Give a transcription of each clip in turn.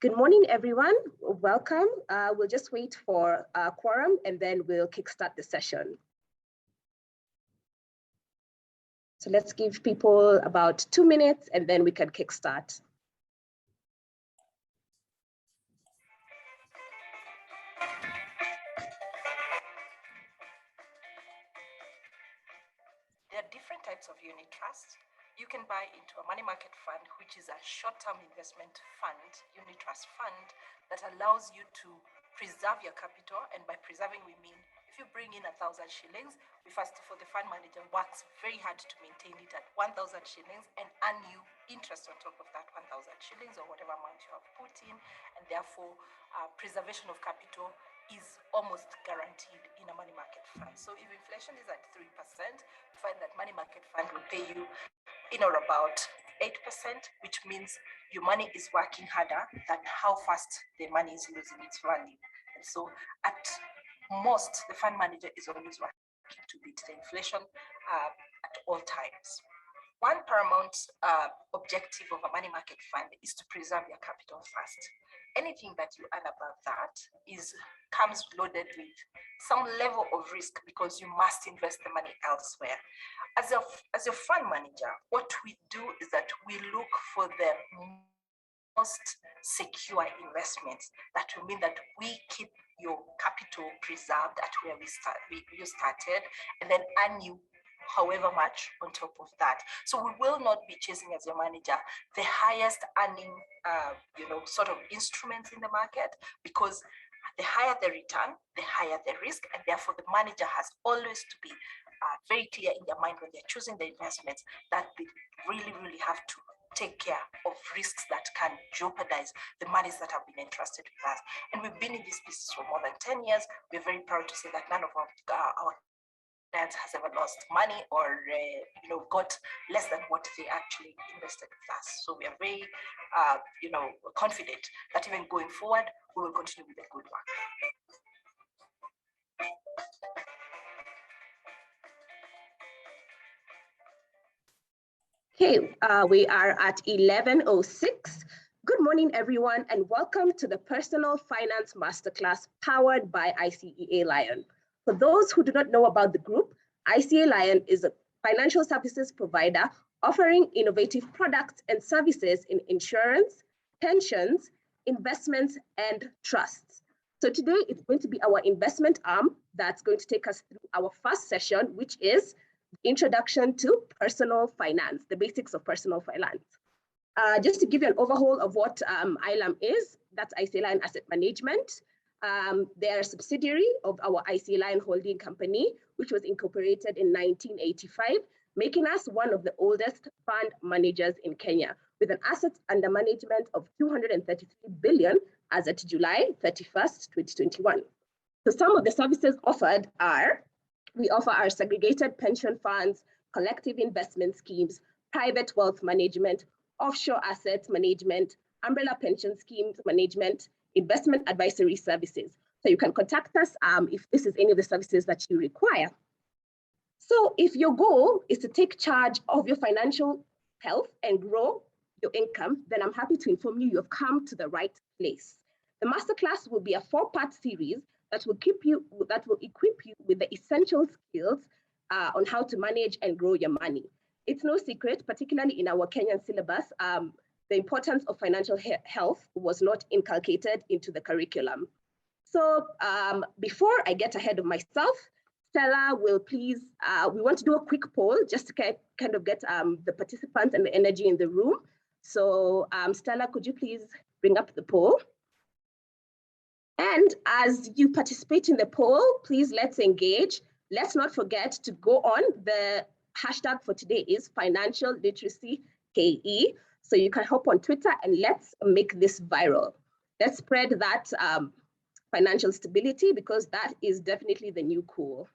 Good morning, everyone. Welcome. We'll just wait for quorum and then we'll kickstart the session. So let's give people about 2 minutes and then we can kickstart. There are different types of unit trusts. You can buy into a money market fund, which is a short-term investment fund, unit trust fund, that allows you to preserve your capital. And by preserving, we mean if you bring in 1,000 shillings, the fund manager works very hard to maintain it at 1,000 shillings and earn you interest on top of that 1,000 shillings or whatever amount you have put in. And therefore, preservation of capital is almost guaranteed in a money market fund. So if inflation is at 3%, you find that money market fund will pay you in or about 8%, which means your money is working harder than how fast the money is losing its value. And so at most, the fund manager is always working to beat the inflation at all times. One paramount objective of a money market fund is to preserve your capital first. Anything that you earn above that comes loaded with some level of risk because you must invest the money elsewhere. As a fund manager, what we do is that we look for the most secure investments. That will mean that we keep your capital preserved at where you started, and then earn you however much on top of that. So we will not be chasing as your manager the highest earning sort of instruments in the market, because the higher the return, the higher the risk, and therefore the manager has always to be very clear in their mind when they're choosing the investments that they really, really have to take care of risks that can jeopardize the monies that have been entrusted with us. And we've been in this business for more than 10 years. We're very proud to say that none of our clients has ever lost money or got less than what they actually invested with us. So we are very confident that even going forward, we will continue with the good work. Okay, we are at 11:06. Good morning, everyone, and welcome to the Personal Finance Masterclass powered by ICEA LION. For those who do not know about the group, ICEA LION is a financial services provider offering innovative products and services in insurance, pensions, investments, and trusts. So today it's going to be our investment arm that's going to take us through our first session, which is Introduction to Personal Finance, the basics of personal finance. Just to give you an overhaul of what ILAM is, that's ICEA LION Asset Management. They're a subsidiary of our ICEA LION holding company, which was incorporated in 1985, making us one of the oldest fund managers in Kenya, with an assets under management of 233 billion as at July 31st, 2021. So some of the services offered are, we offer our segregated pension funds, collective investment schemes, private wealth management, offshore asset management, umbrella pension schemes management, investment advisory services. So you can contact us if this is any of the services that you require. So if your goal is to take charge of your financial health and grow your income, then I'm happy to inform you have come to the right place. The masterclass will be a 4-part series that will equip you with the essential skills on how to manage and grow your money. It's no secret, particularly in our Kenyan syllabus, the importance of financial health was not inculcated into the curriculum. So before I get ahead of myself, Stella will please, we want to do a quick poll just to kind of get the participants and the energy in the room. So Stella, could you please bring up the poll? And as you participate in the poll, please let's engage. Let's not forget to go on. The hashtag for today is Financial Literacy KE. So you can hop on Twitter and let's make this viral. Let's spread that financial stability, because that is definitely the new cool.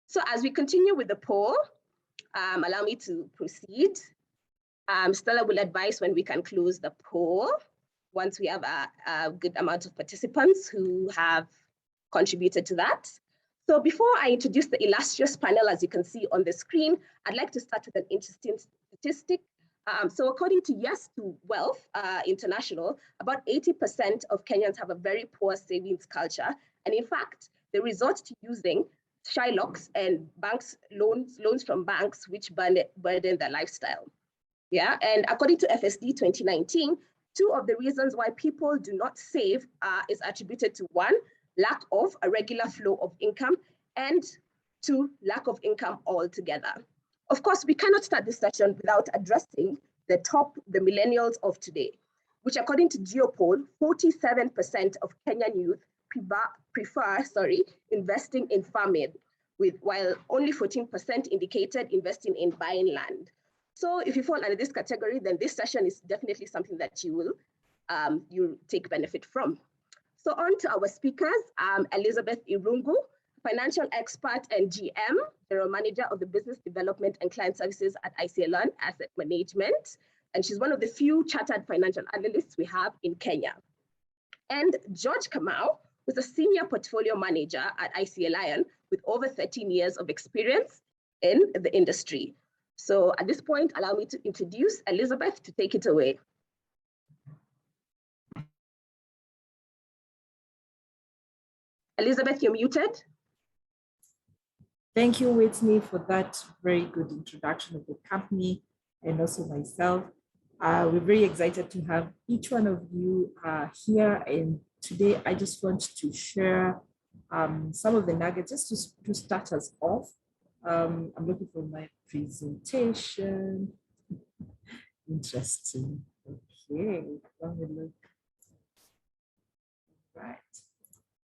So as we continue with the poll, allow me to proceed. Stella will advise when we can close the poll once we have a good amount of participants who have contributed to that. So before I introduce the illustrious panel, as you can see on the screen, I'd like to start with an interesting statistic. So according to Yes to Wealth International, about 80% of Kenyans have a very poor savings culture. And in fact, they resort to using Shylocks and loans from banks, which burden their lifestyle. Yeah, and according to FSD 2019, 2 of the reasons why people do not save is attributed to 1, lack of a regular flow of income, and 2, lack of income altogether. Of course, we cannot start this session without addressing the millennials of today, which according to Geopol, 47% of Kenyan youth prefer investing in farming, while only 14% indicated investing in buying land. So if you fall under this category, then this session is definitely something that you will take benefit from. So on to our speakers, Elizabeth Irungu, financial expert and GM, General Manager of the Business Development and Client Services at ICEA LION Asset Management. And she's one of the few chartered financial analysts we have in Kenya. And George Kamau, who's a Senior Portfolio Manager at ICEA LION with over 13 years of experience in the industry. So at this point, allow me to introduce Elizabeth to take it away. Elizabeth, you're muted. Thank you, Whitney, for that very good introduction of the company and also myself. We're very excited to have each one of you here. And today, I just want to share some of the nuggets just to start us off. I'm looking for my presentation. Interesting. Okay, let me look. Right.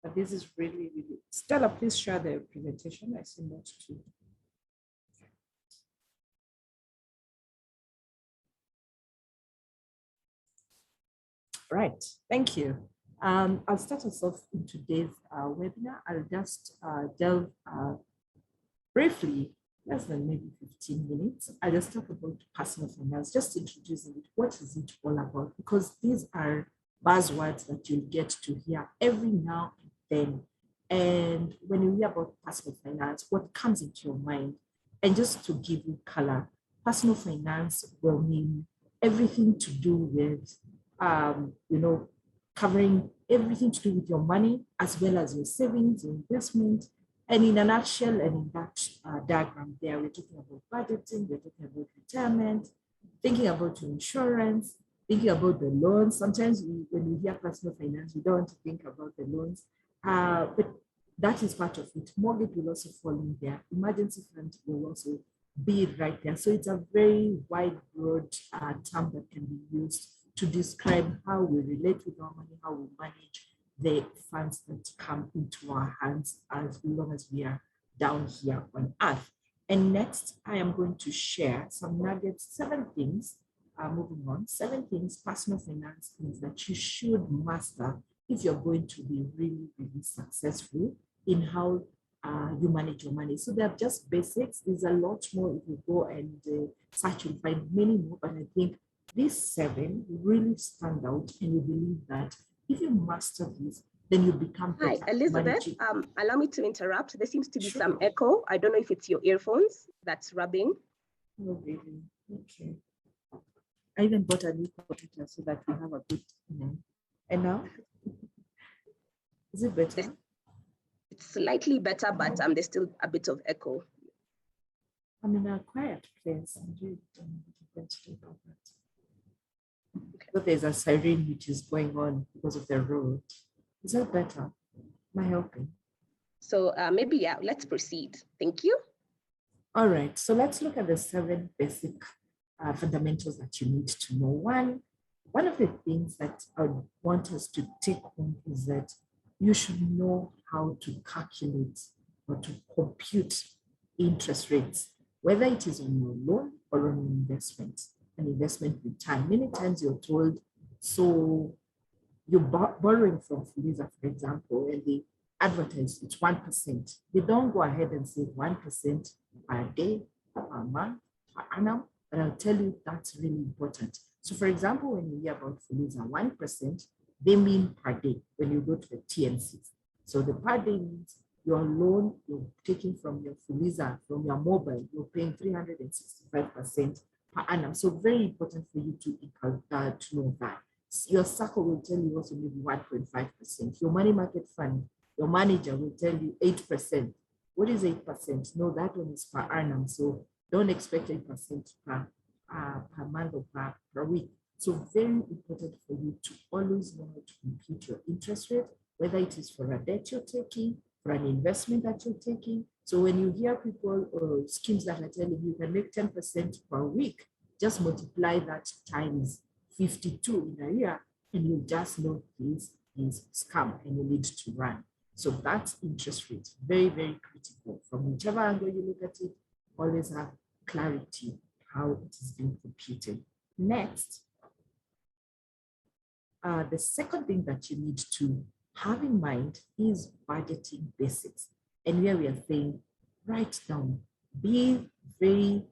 But this is really, really. Stella, please share the presentation. I see not to. Right. Thank you. I'll start us off in today's webinar. I'll just delve briefly, less than maybe 15 minutes. I just talk about personal finance, just introducing it. What is it all about? Because these are buzzwords that you'll get to hear every now and then. And when you hear about personal finance, what comes into your mind? And just to give you color, personal finance will mean everything to do with, covering everything to do with your money, as well as your savings, your investment. And in a nutshell, and in that diagram there, we're talking about budgeting, we're talking about retirement, thinking about your insurance, thinking about the loans. Sometimes when we hear personal finance, we don't want to think about the loans, but that is part of it. Mortgage will also fall in there. Emergency fund will also be right there. So it's a very wide, broad term that can be used to describe how we relate with our money, how we manage the funds that come into our hands as long as we are down here on earth. And next, I am going to share some nuggets, 7 things, moving on, 7 things, personal finance things that you should master if you're going to be really, really successful in how you manage your money. So they're just basics. There's a lot more. If you go and search, you'll find many more, but I think these 7 really stand out, and we believe that if you master this, then you become better. Hi, Elizabeth, allow me to interrupt. There seems to be some echo. I don't know if it's your earphones that's rubbing. Oh, really? Okay. I even bought a new computer so that we have a good, And now? Is it better? It's slightly better, but there's still a bit of echo. I'm in a quiet place. I'm really going to do about that. Okay. But there's a siren which is going on because of the road. Is that better? Am I helping? So maybe, yeah, let's proceed. Thank you. All right, so let's look at the 7 basic fundamentals that you need to know. One of the things that I want us to take home is that you should know how to calculate or to compute interest rates, whether it is on your loan or on an investment return. Many times you're told, so you're borrowing from Fuliza, for example, and they advertise it's 1%. They don't go ahead and say 1% per day, per month, per annum, but I'll tell you that's really important. So for example, when you hear about Fuliza 1%, they mean per day when you go to the TNCs. So the per day means your loan you're taking from your Fuliza, from your mobile, you're paying 365% per annum. So very important for you to know that. Your circle will tell you also maybe 1.5%. Your money market fund, your manager will tell you 8%. What is 8%? No, that one is per annum. So don't expect 8% per month or per week. So very important for you to always know how to compute your interest rate, whether it is for a debt you're taking, for an investment that you're taking. So when you hear people or schemes that are telling you can make 10% per week, just multiply that times 52 in a year, and you just know this is scam and you need to run. So that's interest rate, very, very critical. From whichever angle you look at it, always have clarity how it is being computed. Next, the second thing that you need to have in mind is budgeting basics. And here we are saying, write down, be very,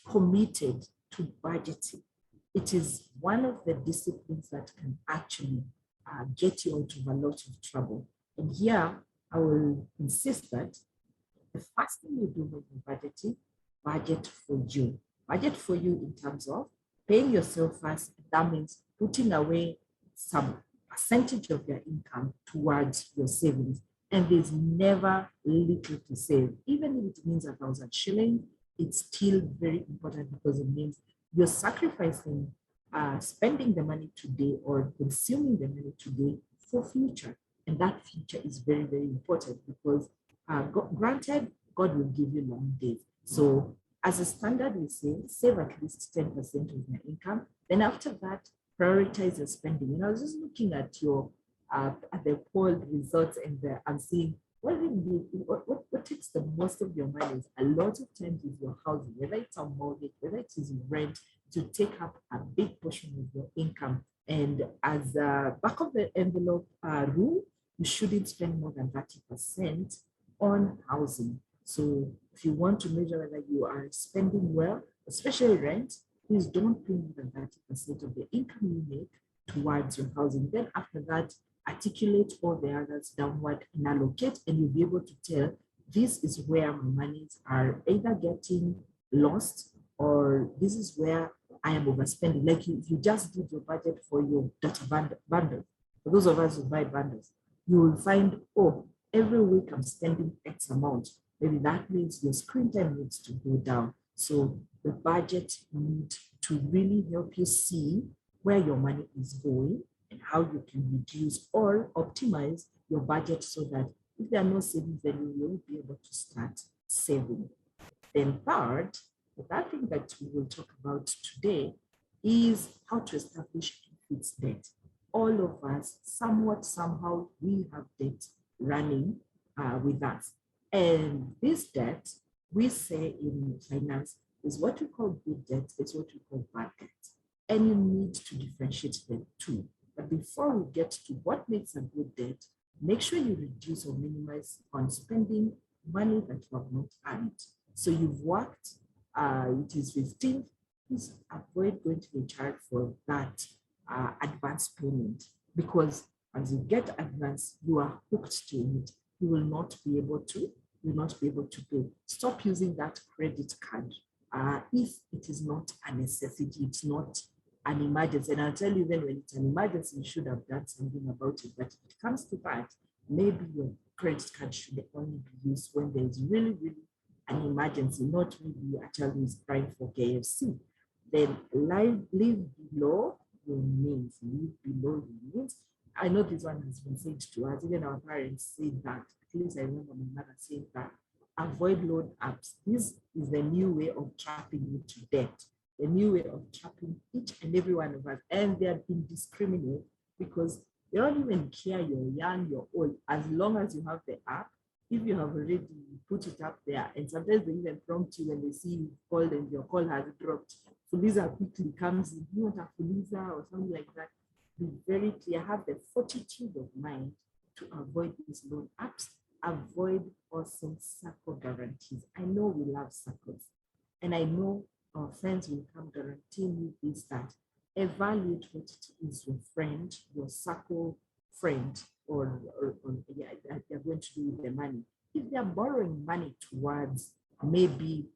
committed to budgeting. It is one of the disciplines that can actually get you out of a lot of trouble. And here, I will insist that the first thing you do when you're budgeting, budget for you. Budget for you in terms of paying yourself first. That means putting away some percentage of your income towards your savings. And there's never little to save. Even if it means 1,000 shillings, it's still very important because it means you're sacrificing spending the money today or consuming the money today for future. And that future is very, very important because granted, God will give you long days. So as a standard, we say, save at least 10% of your income. Then after that, prioritize your spending. And I was just looking at your at the poll results and I'm seeing what takes the most of your money is a lot of times is your housing, whether it's a mortgage, whether it is rent, to take up a big portion of your income. And as a back of the envelope rule, you shouldn't spend more than 30% on housing. So if you want to measure whether you are spending well, especially rent, please don't pay more than 30% of the income you make towards your housing. Then after that, articulate all the others downward and allocate, and you'll be able to tell this is where my monies are either getting lost or this is where I am overspending. Like if you just did your budget for your data bundle, for those of us who buy bundles, you will find, oh, every week I'm spending X amount. Maybe that means your screen time needs to go down. So the budget needs to really help you see where your money is going and how you can reduce or optimize your budget so that if there are no savings, then you will be able to start saving. Then third, the third thing that we will talk about today is how to establish fixed debt. All of us, somewhat, somehow, we have debt running with us. And this debt, we say in finance, is what we call good debt, it's what we call bad debt. And you need to differentiate the two. But before we get to what makes a good debt, make sure you reduce or minimize on spending money that you have not earned. So you've worked, it is 15, please avoid going to the charge for that advance payment, because as you get advance, you are hooked to it. You will not be able to pay. Stop using that credit card if it is not a necessity, it's not an emergency. And I'll tell you then when it's an emergency, you should have done something about it. But if it comes to that, maybe your credit card should only be used when there is really, really an emergency, not maybe a child who is crying for KFC. Then live below your means. Live below your means. I know this one has been said to us, even our parents say that. At least I remember my mother saying that. Avoid loan apps. This is the new way of trapping you to debt. The new way of trapping each and every one of us. And they are indiscriminate because they don't even care you're young, you're old. As long as you have the app, if you have already put it up there, and sometimes they even prompt you when they see you called and your call has dropped. Fuliza quickly comes in. You want a Fuliza or something like that? Be very clear. Have the fortitude of mind to avoid these loan apps. Avoid also circle guarantees. I know we love circles, and I know our friends will come guaranteeing you this, that. Evaluate what it is your friend, your circle friend, or they're going to do with the money. If they're borrowing money towards maybe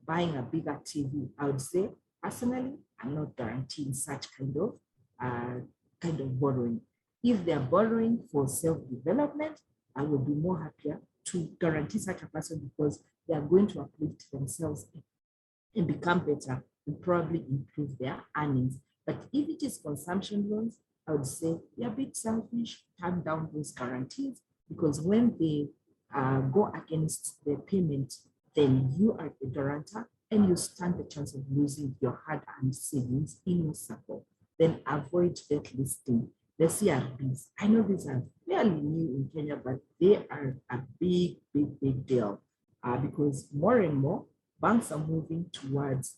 buying a bigger TV, I would say, personally, I'm not guaranteeing such kind of borrowing. If they're borrowing for self-development, I would be more happier to guarantee such a person because they are going to uplift themselves and become better and probably improve their earnings. But if it is consumption loans, I would say they're a bit selfish, turn down those guarantees, because when they go against the payment, then you are the guarantor and you stand the chance of losing your hard-earned savings in your circle. Then avoid debt listing. The CRBs, I know these are fairly new in Kenya, but they are a big, big, big deal because more and more banks are moving towards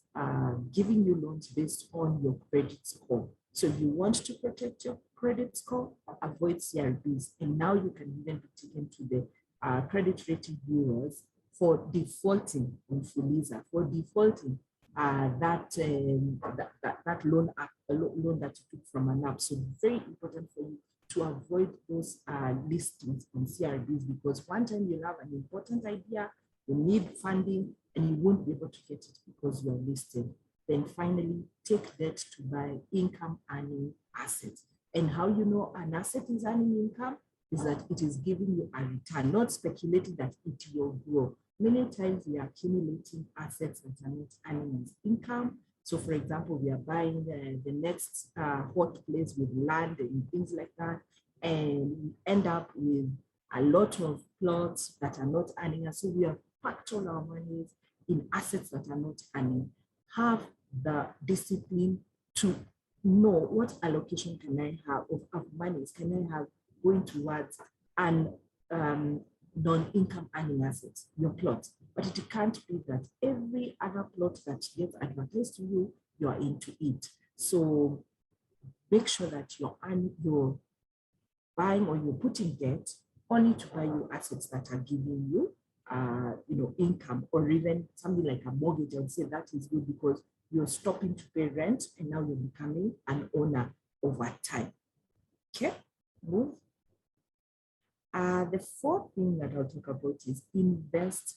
giving you loans based on your credit score. So if you want to protect your credit score, avoid CRBs. And now you can even be taken to the credit rating bureaus for defaulting on Fuliza, for defaulting that loan that you took from an app. So very important for you to avoid those listings on CRBs, because one time you'll have an important idea, you need funding, and you won't be able to get it because you're listed. Then finally, take debt to buy income earning assets. And how you know an asset is earning income is that it is giving you a return, not speculating that it will grow. Many times we are accumulating assets that are not earning us income. So for example, we are buying the next hot place with land and things like that, and we end up with a lot of plots that are not earning us. So we have packed all our money in assets that are not earning. Have the discipline to know what allocation can I have of monies can I have going towards an non-income earning assets, your plot. But it can't be that every other plot that gets advertised to you, you are into it. So make sure that you're buying or you're putting debt only to buy you assets that are giving you income, or even something like a mortgage. I would say that is good because you're stopping to pay rent and now you're becoming an owner over time. Okay, move. The fourth thing that I'll talk about is invest,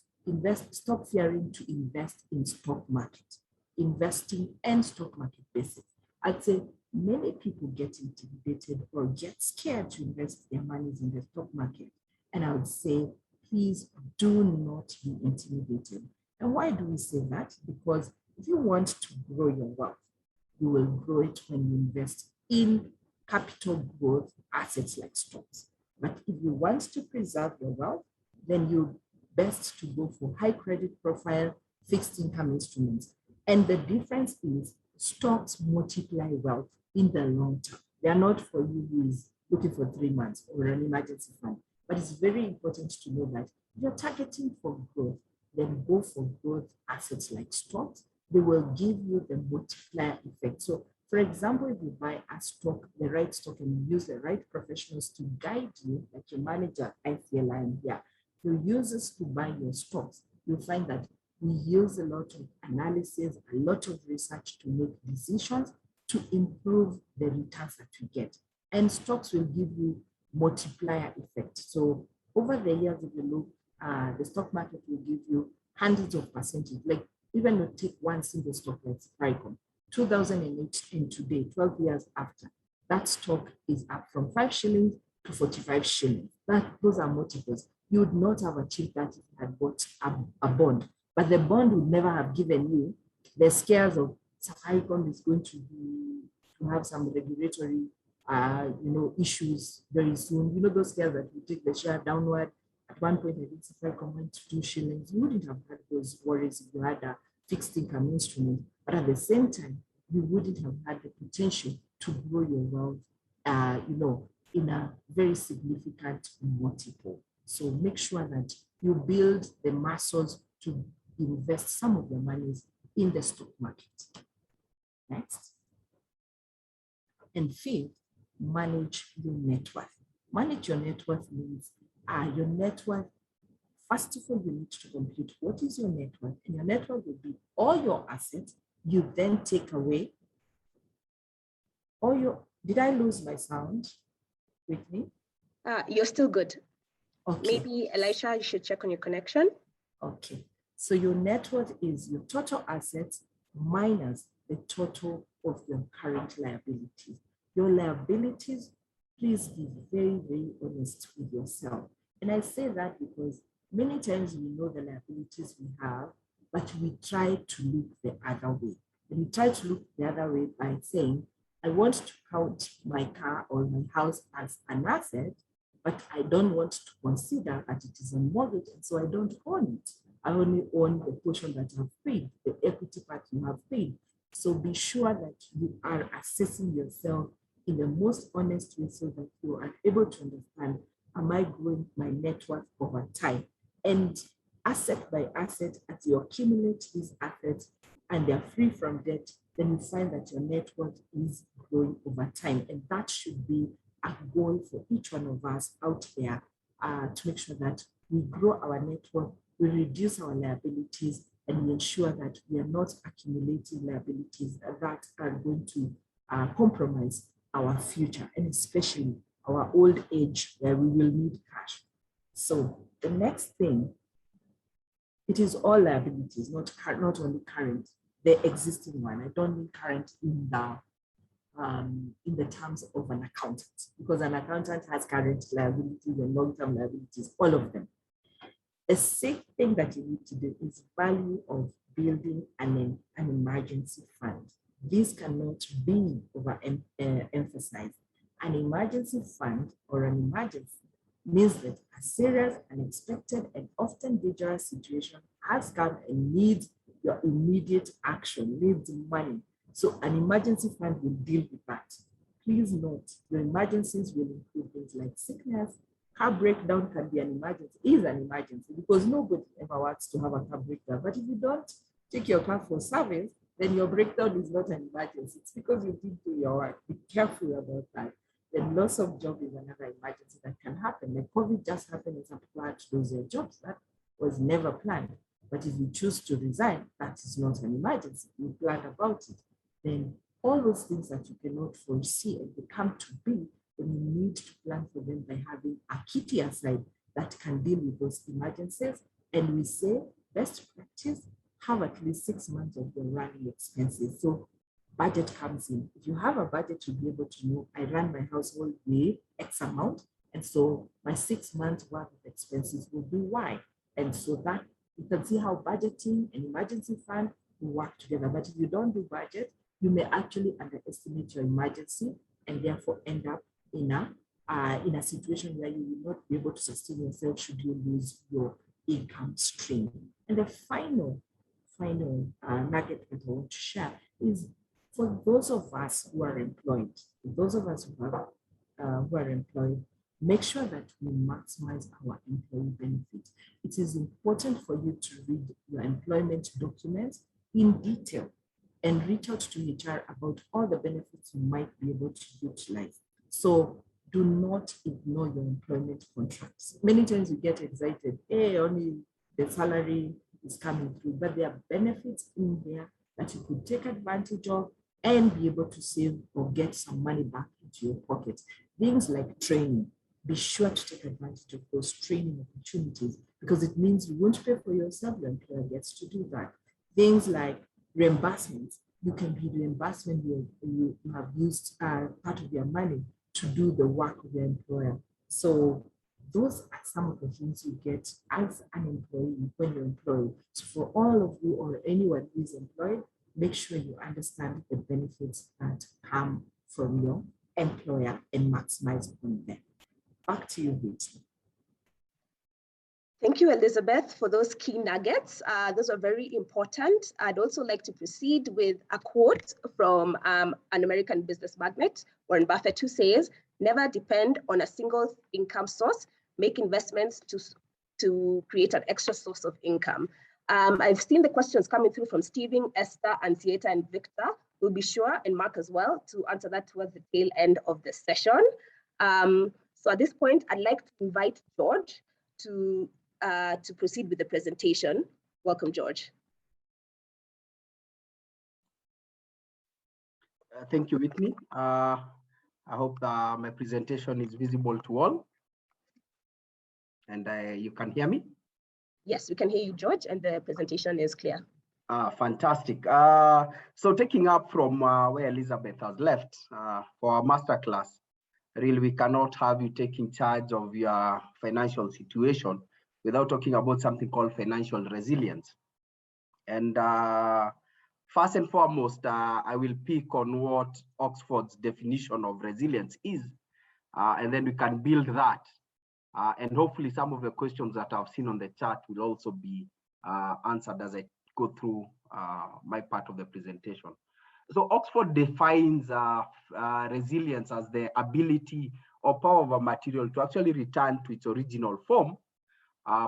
stop fearing to invest in stock market, investing and stock market basics. I'd say many people get intimidated or get scared to invest their monies in the stock market. And I would say, please do not be intimidated. And why do we say that? Because if you want to grow your wealth, you will grow it when you invest in capital growth assets like stocks. But if you want to preserve your wealth, then you're best to go for high credit profile fixed income instruments. And the difference is stocks multiply wealth in the long term. They are not for you who is looking for 3 months or an emergency fund. But it's very important to know that if you're targeting for growth, then go for growth assets like stocks. They will give you the multiplier effect. So for example, if you buy a stock, the right stock, and you use the right professionals to guide you, like your manager, ICEA LION here, who uses to buy your stocks, you'll find that we use a lot of analysis, a lot of research to make decisions to improve the returns that we get. And stocks will give you multiplier effect. So over the years, if you look, the stock market will give you hundreds of percentage. Like even you take one single stock like Safaricom, 2008 and today, 12 years after, that stock is up from 5 shillings to 45 shillings. Those are multiples. You would not have achieved that if you had bought a bond, but the bond would never have given you the scares of Safaricom is going to have some regulatory issues very soon. You know, those scares that will take the share downward. At one point, I think Safaricom went to 2 shillings. You wouldn't have had those worries if you had a fixed income instrument. But at the same time, you wouldn't have had the potential to grow your wealth, in a very significant multiple. So make sure that you build the muscles to invest some of your monies in the stock market. Next. And fifth, manage your net worth. Manage your net worth means your net worth. First of all, you need to compute what is your net worth. And your net worth will be all your assets. You then take away all your. Did I lose my sound with me? You're still good. Okay. Maybe, Elisha, you should check on your connection. Okay. So your net worth is your total assets minus the total of your current liabilities. Your liabilities, please be very, very honest with yourself. And I say that because many times we know the liabilities we have, but we try to look the other way. And we try to look the other way by saying, I want to count my car or my house as an asset, but I don't want to consider that it is a mortgage, and so I don't own it. I only own the portion that I've paid, the equity part you have paid. So be sure that you are assessing yourself in the most honest way so that you are able to understand, am I growing my net worth over time? And asset by asset, as you accumulate these assets and they're free from debt, then you find that your net worth is growing over time. And that should be a goal for each one of us out there to make sure that we grow our net worth, we reduce our liabilities, and we ensure that we are not accumulating liabilities that are going to compromise our future, and especially our old age where we will need cash. So the next thing, it is all liabilities, not only current, the existing one. I don't mean current in the terms of an accountant, because an accountant has current liabilities and long-term liabilities, all of them. The sixth thing that you need to do is value of building an emergency fund. This cannot be overemphasized. An emergency fund or an emergency means that a serious, unexpected, and often dangerous situation has come and needs your immediate action, needs money. So an emergency fund will deal with that. Please note, your emergencies will include things like sickness. Car breakdown can be an emergency, is an emergency, because nobody ever wants to have a car breakdown. But if you don't take your car for service, then your breakdown is not an emergency. It's because you didn't do your work. Be careful about that. Then loss of job is another emergency that can happen. Like COVID just happened and some people had to lose their jobs. That was never planned. But if you choose to resign, that is not an emergency. You plan about it. Then all those things that you cannot foresee and they come to be, then you need to plan for them by having a kitty aside that can deal with those emergencies. And we say, best practice, have at least 6 months of your running expenses. So budget comes in. If you have a budget, to be able to know, I run my household with X amount, and so my 6 months worth of expenses will be Y. And so that you can see how budgeting and emergency fund will work together. But if you don't do budget, you may actually underestimate your emergency and therefore end up in a situation where you will not be able to sustain yourself should you lose your income stream. And the final nugget that I want to share is for those of us who are employed, make sure that we maximize our employee benefits. It is important for you to read your employment documents in detail and reach out to HR about all the benefits you might be able to utilize. So do not ignore your employment contracts. Many times you get excited, hey, only the salary is coming through, but there are benefits in there that you could take advantage of and be able to save or get some money back into your pocket. Things like training. Be sure to take advantage of those training opportunities because it means you won't pay for yourself, your employer gets to do that. Things like reimbursements. You can be reimbursed when you have used part of your money to do the work of your employer. So those are some of the things you get as an employee when you're employed. So for all of you or anyone who is employed, make sure you understand the benefits that come from your employer and maximize on them. Back to you, Vicky. Thank you, Elizabeth, for those key nuggets. Those are very important. I'd also like to proceed with a quote from an American business magnate, Warren Buffett, who says, never depend on a single income source, make investments to create an extra source of income. I've seen the questions coming through from Stephen, Esther, Ansieta, and Victor. We'll be sure, and Mark as well, to answer that towards the tail end of the session. So at this point, I'd like to invite George to proceed with the presentation. Welcome, George. Thank you, Whitney. I hope that my presentation is visible to all and you can hear me. Yes, we can hear you, George, and the presentation is clear. Fantastic. So taking up from where Elizabeth has left for our masterclass, really we cannot have you taking charge of your financial situation without talking about something called financial resilience. And first and foremost, I will pick on what Oxford's definition of resilience is, and then we can build that. And hopefully some of the questions that I've seen on the chat will also be answered as I go through my part of the presentation. So Oxford defines resilience as the ability or power of a material to actually return to its original form,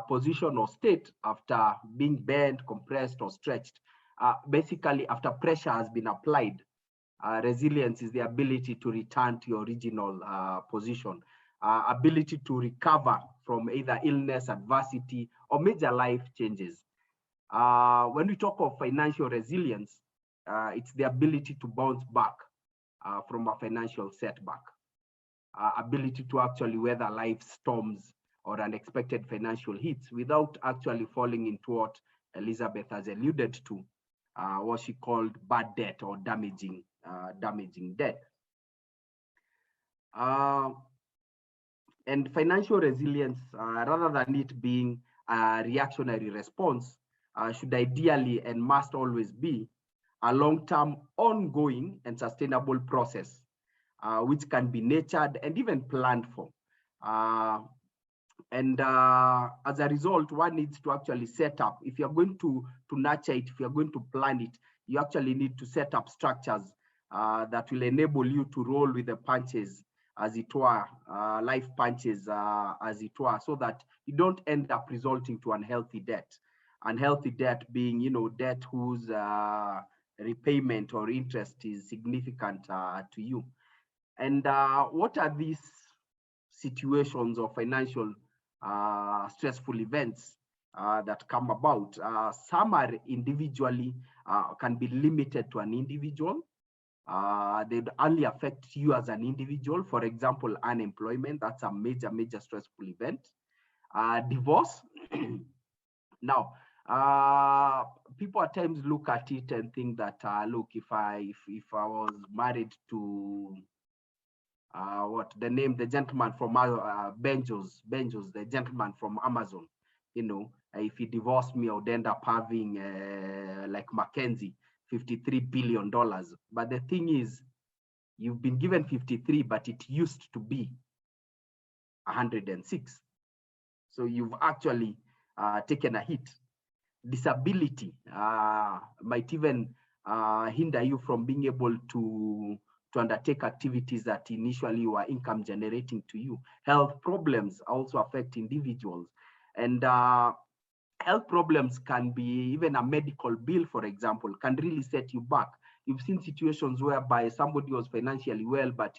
position or state after being bent, compressed, or stretched. Basically, after pressure has been applied, resilience is the ability to return to your original position, ability to recover from either illness, adversity, or major life changes. When we talk of financial resilience, it's the ability to bounce back from a financial setback, ability to actually weather life's storms or unexpected financial hits without actually falling into what Elizabeth has alluded to, what she called bad debt or damaging debt. And financial resilience, rather than it being a reactionary response, should ideally and must always be a long-term, ongoing, and sustainable process, which can be nurtured and even planned for. And as a result, one needs to actually set up, if you're going to nurture it, if you're going to plan it, you actually need to set up structures that will enable you to roll with the punches, as it were, life punches, as it were, so that you don't end up resulting to unhealthy debt. Unhealthy debt being, debt whose repayment or interest is significant to you. And what are these situations or financial stressful events that come about? Some are individually, can be limited to an individual. They'd only affect you as an individual. For example, unemployment, that's a major stressful event. Divorce. Now, people at times look at it and think that, look, if I was married to the gentleman from Benjos, the gentleman from Amazon, if he divorced me, I would end up having like Mackenzie, $53 billion. But the thing is, you've been given 53, but it used to be 106. So you've actually taken a hit. Disability might even hinder you from being able to undertake activities that initially were income generating to you. Health problems also affect individuals. And health problems can be even a medical bill, for example, can really set you back. You've seen situations whereby somebody was financially well, but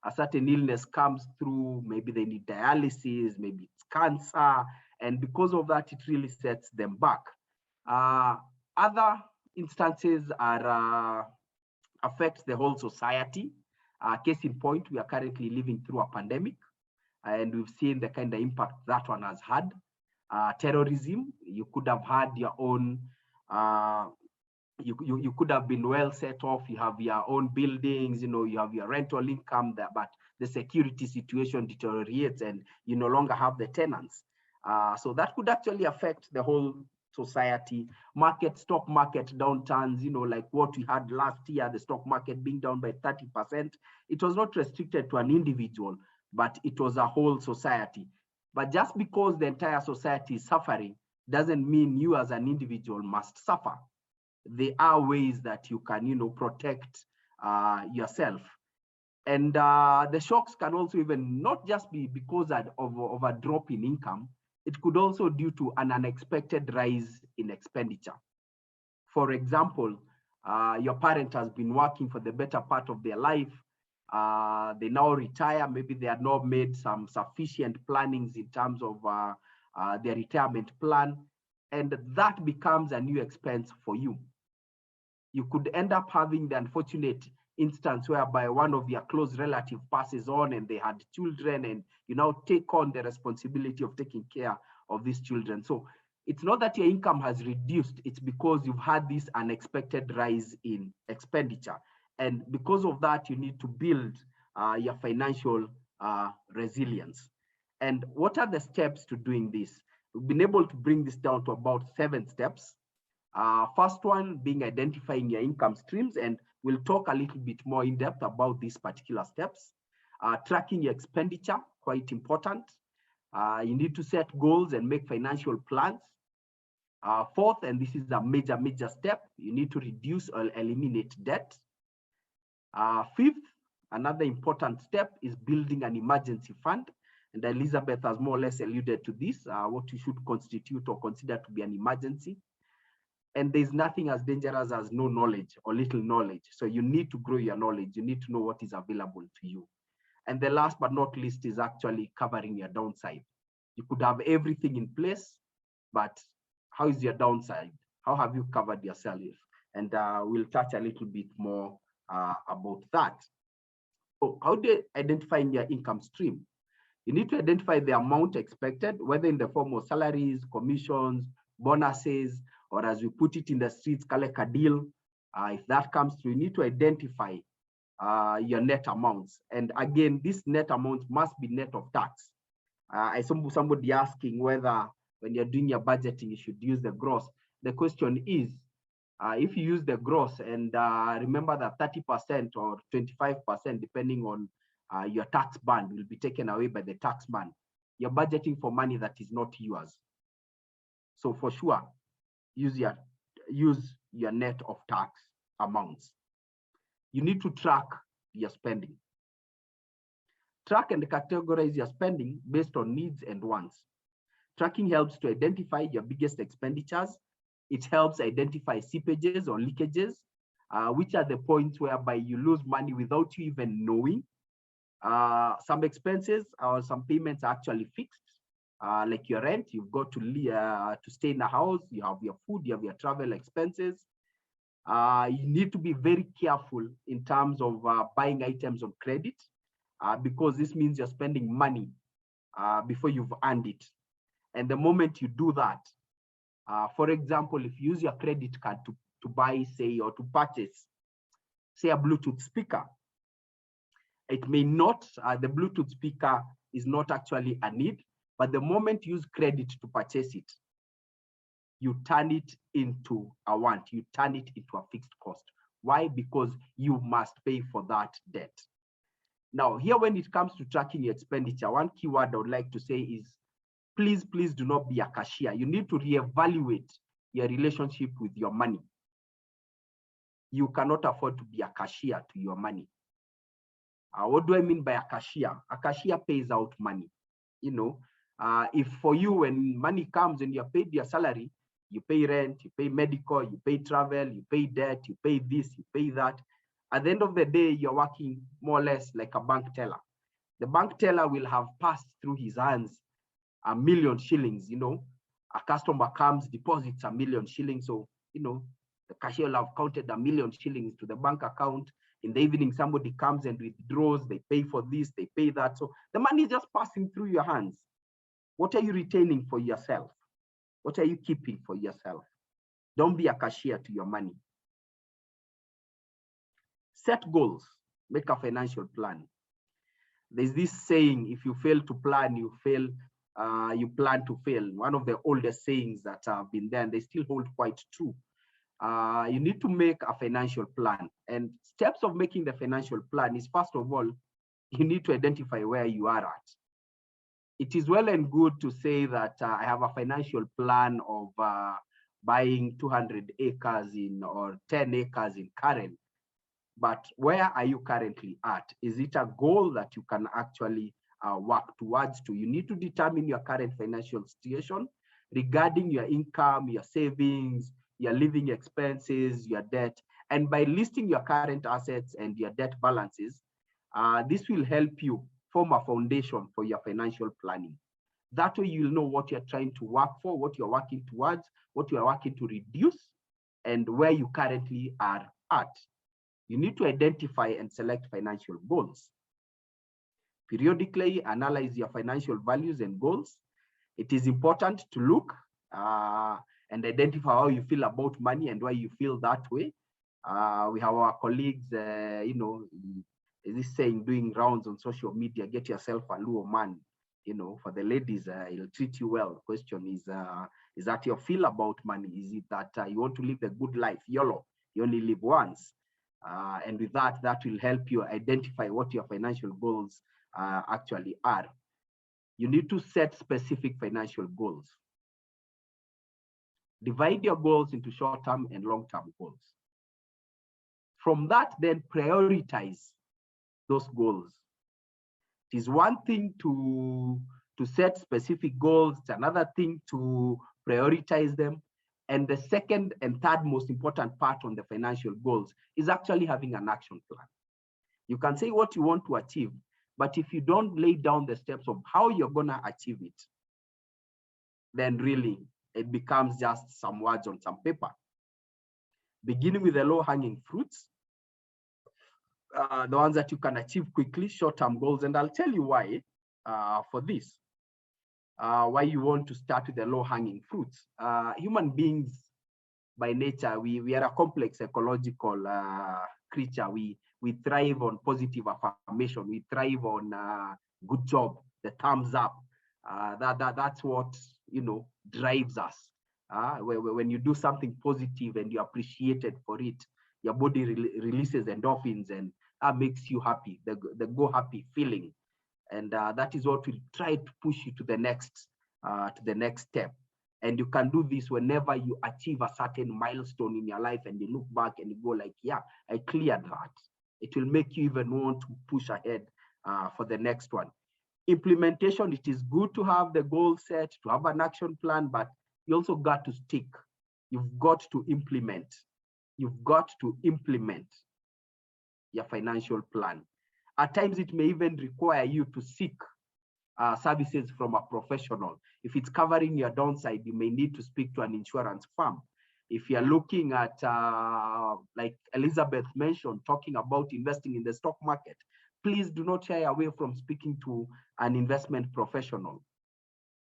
a certain illness comes through, maybe they need dialysis, maybe it's cancer, and because of that, it really sets them back. Other instances are affect the whole society. Case in point, we are currently living through a pandemic, and we've seen the kind of impact that one has had. Terrorism, you could have had your own, you could have been well set off, you have your own buildings, you have your rental income there, but the security situation deteriorates and you no longer have the tenants. So that could actually affect the whole society. Stock market downturns, like what we had last year, the stock market being down by 30%. It was not restricted to an individual, but it was a whole society. But just because the entire society is suffering doesn't mean you as an individual must suffer. There are ways that you can, protect yourself. And the shocks can also even not just be because of a drop in income. It could also due to an unexpected rise in expenditure. For example, your parent has been working for the better part of their life. They now retire. Maybe they had not made some sufficient plannings in terms of their retirement plan. And that becomes a new expense for you. You could end up having the unfortunate instance whereby one of your close relative passes on and they had children, and you now take on the responsibility of taking care of these children. So It's not that your income has reduced, it's because you've had this unexpected rise in expenditure. And because of that, you need to build your financial resilience. And what are the steps to doing this? We've been able to bring this down to about 7 steps. First one being identifying your income streams, and we'll talk a little bit more in depth about these particular steps. Tracking your expenditure, quite important. You need to set goals and make financial plans. Fourth, and this is a major step, you need to reduce or eliminate debt. Fifth, another important step is building an emergency fund. And Elizabeth has more or less alluded to this, what you should constitute or consider to be an emergency. And there's nothing as dangerous as no knowledge or little knowledge. So you need to grow your knowledge. You need to know what is available to you. And the last but not least is actually covering your downside. You could have everything in place, but how is your downside? How have you covered yourself? And we'll touch a little bit more about that. So how do you identify your income stream? You need to identify the amount expected, whether in the form of salaries, commissions, bonuses, or as we put it in the streets, kaleka deal. If that comes through, you need to identify your net amounts. And again, this net amount must be net of tax. I saw somebody asking whether when you're doing your budgeting, you should use the gross. The question is, if you use the gross, and remember that 30% or 25%, depending on your tax band, will be taken away by the tax man. You're budgeting for money that is not yours. So for sure, use your net of tax amounts. You need to track your spending. Track and categorize your spending based on needs and wants. Tracking helps to identify your biggest expenditures. It helps identify seepages or leakages, which are the points whereby you lose money without you even knowing. Some expenses or some payments are actually fixed, like your rent. You've got to stay in a house, you have your food, you have your travel expenses. You need to be very careful in terms of buying items on credit, because this means you're spending money before you've earned it. And the moment you do that, for example, if you use your credit card to buy, say, or to purchase, say, a Bluetooth speaker, it may not, the Bluetooth speaker is not actually a need, but the moment you use credit to purchase it, you turn it into a want, you turn it into a fixed cost. Why? Because you must pay for that debt. Now, here when it comes to tracking your expenditure, one keyword I would like to say is, please do not be a cashier. You need to reevaluate your relationship with your money. You cannot afford to be a cashier to your money. What do I mean by a cashier? A cashier pays out money. You know, if for you, when money comes and you're paid your salary, you pay rent, you pay medical, you pay travel, you pay debt, you pay this, you pay that. At the end of the day, you're working more or less like a bank teller. The bank teller will have passed through his hands 1 million shillings. You know, a customer comes, deposits 1 million shillings. So, you know, the cashier will have counted 1 million shillings to the bank account. In the evening, somebody comes and withdraws, they pay for this, they pay that. So the money is just passing through your hands. What are you retaining for yourself? What are you keeping for yourself? Don't be a cashier to your money. Set goals, make a financial plan. There's this saying, if you fail to plan, you plan to fail. One of the oldest sayings that have been there, and they still hold quite true. You need to make a financial plan. And steps of making the financial plan is, first of all, you need to identify where you are at. It is well and good to say that I have a financial plan of buying 200 acres or 10 acres in Karen. But where are you currently at? Is it a goal that you can actually work towards to? You need to determine your current financial situation regarding your income, your savings, your living expenses, your debt. And by listing your current assets and your debt balances, this will help you form a foundation for your financial planning. That way you'll know what you're trying to work for, what you're working towards, what you're working to reduce, and where you currently are at. You need to identify and select financial goals. Periodically analyze your financial values and goals. It is important to look and identify how you feel about money and why you feel that way. We have our colleagues, you know, this saying, doing rounds on social media, get yourself a Luo man. You know, for the ladies, he'll treat you well. The question is that your feel about money? Is it that you want to live a good life? YOLO, you only live once. And with that will help you identify what your financial goals actually are. You need to set specific financial goals. Divide your goals into short-term and long-term goals. From that, then prioritize those goals. It is one thing to set specific goals, it's another thing to prioritize them. And the second and third most important part on the financial goals is actually having an action plan. You can say what you want to achieve, but if you don't lay down the steps of how you're gonna achieve it, then really it becomes just some words on some paper. Beginning with the low-hanging fruits, the ones that you can achieve quickly, short-term goals, and I'll tell you why for this. Why you want to start with the low-hanging fruits. Human beings, by nature, we are a complex ecological creature. We thrive on positive affirmation. We thrive on good job, the thumbs up. That's what, you know, drives us. When you do something positive and you're appreciated for it, your body releases endorphins, and that makes you happy, the go happy feeling. And that is what will try to push you to the next step. And you can do this whenever you achieve a certain milestone in your life and you look back and you go like, yeah, I cleared that. It will make you even want to push ahead for the next one. Implementation, it is good to have the goal set, to have an action plan, but you also got to stick. You've got to implement. You've got to implement your financial plan. At times, it may even require you to seek services from a professional. If it's covering your downside, you may need to speak to an insurance firm. If you're looking at, like Elizabeth mentioned, talking about investing in the stock market, please do not shy away from speaking to an investment professional.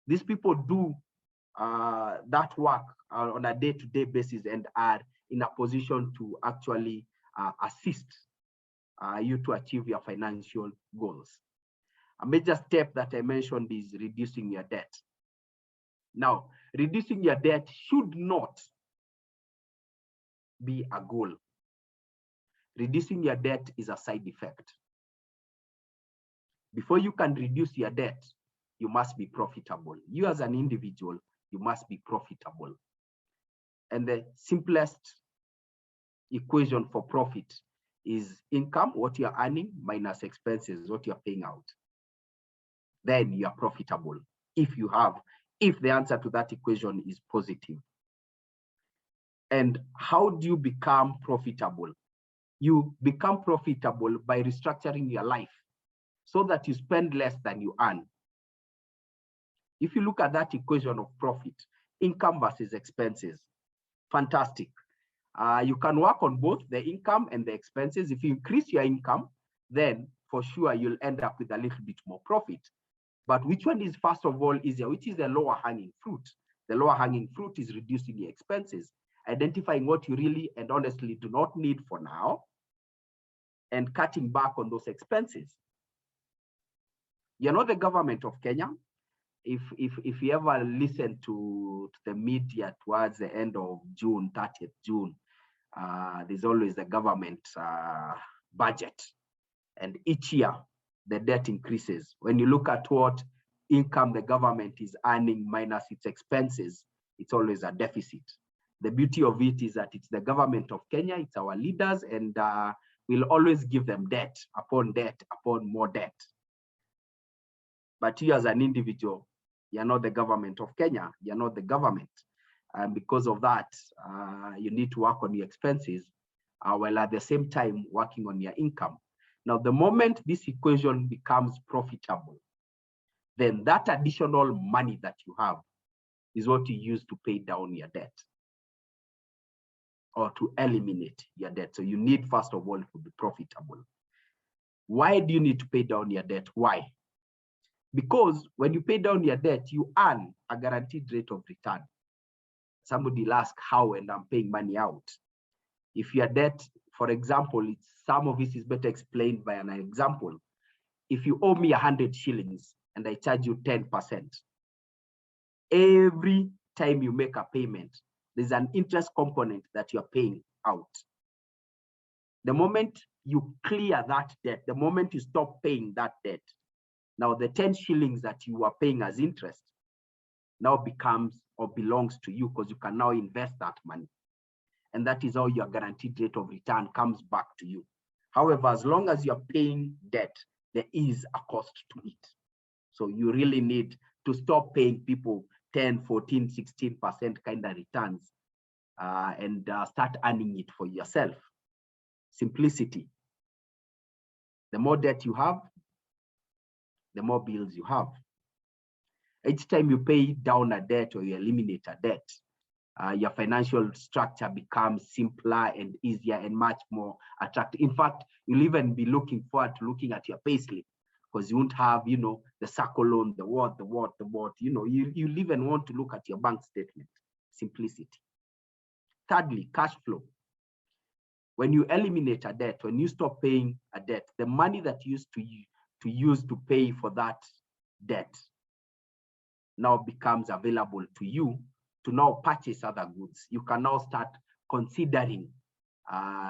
These people do that work on a day-to-day basis and are in a position to actually assist you to achieve your financial goals. A major step that I mentioned is reducing your debt. Now, reducing your debt should not be a goal. Reducing your debt is a side effect. Before you can reduce your debt, you must be profitable. You as an individual, you must be profitable. And the simplest equation for profit is income, what you're earning, minus expenses, what you're paying out. Then you are profitable if the answer to that equation is positive. And how do you become profitable? You become profitable by restructuring your life so that you spend less than you earn. If you look at that equation of profit, income versus expenses, fantastic. You can work on both the income and the expenses. If you increase your income, then for sure you'll end up with a little bit more profit. But which one is, first of all, easier? Which is the lower hanging fruit? The lower hanging fruit is reducing your expenses, identifying what you really and honestly do not need for now, and cutting back on those expenses. You're not the government of Kenya. If you ever listen to the media towards the end of June, 30th June, there's always the government budget. And each year, the debt increases. When you look at what income the government is earning minus its expenses, it's always a deficit. The beauty of it is that it's the government of Kenya, it's our leaders, and we'll always give them debt upon more debt. But you as an individual, you're not the government of Kenya, you're not the government. And because of that, you need to work on your expenses while at the same time working on your income. Now, the moment this equation becomes profitable, then that additional money that you have is what you use to pay down your debt or to eliminate your debt. So you need, first of all, to be profitable. Why do you need to pay down your debt? Why? Because when you pay down your debt, you earn a guaranteed rate of return. Somebody will ask how, and I'm paying money out. If your debt, for example, some of this is better explained by an example. If you owe me 100 shillings and I charge you 10%, every time you make a payment, there's an interest component that you're paying out. The moment you clear that debt, the moment you stop paying that debt, now the 10 shillings that you are paying as interest now becomes or belongs to you, because you can now invest that money. And that is how your guaranteed rate of return comes back to you. However, as long as you're paying debt, there is a cost to it. So you really need to stop paying people 10, 14, 16% kind of returns and start earning it for yourself. Simplicity. The more debt you have, the more bills you have. Each time you pay down a debt or you eliminate a debt, your financial structure becomes simpler and easier and much more attractive. In fact, you'll even be looking forward to looking at your payslip, because you won't have, the circle loan, the what, you'll even want to look at your bank statement. Simplicity. Thirdly, cash flow. When you eliminate a debt, when you stop paying a debt, the money that you used to use to pay for that debt now becomes available to you to now purchase other goods. You can now start considering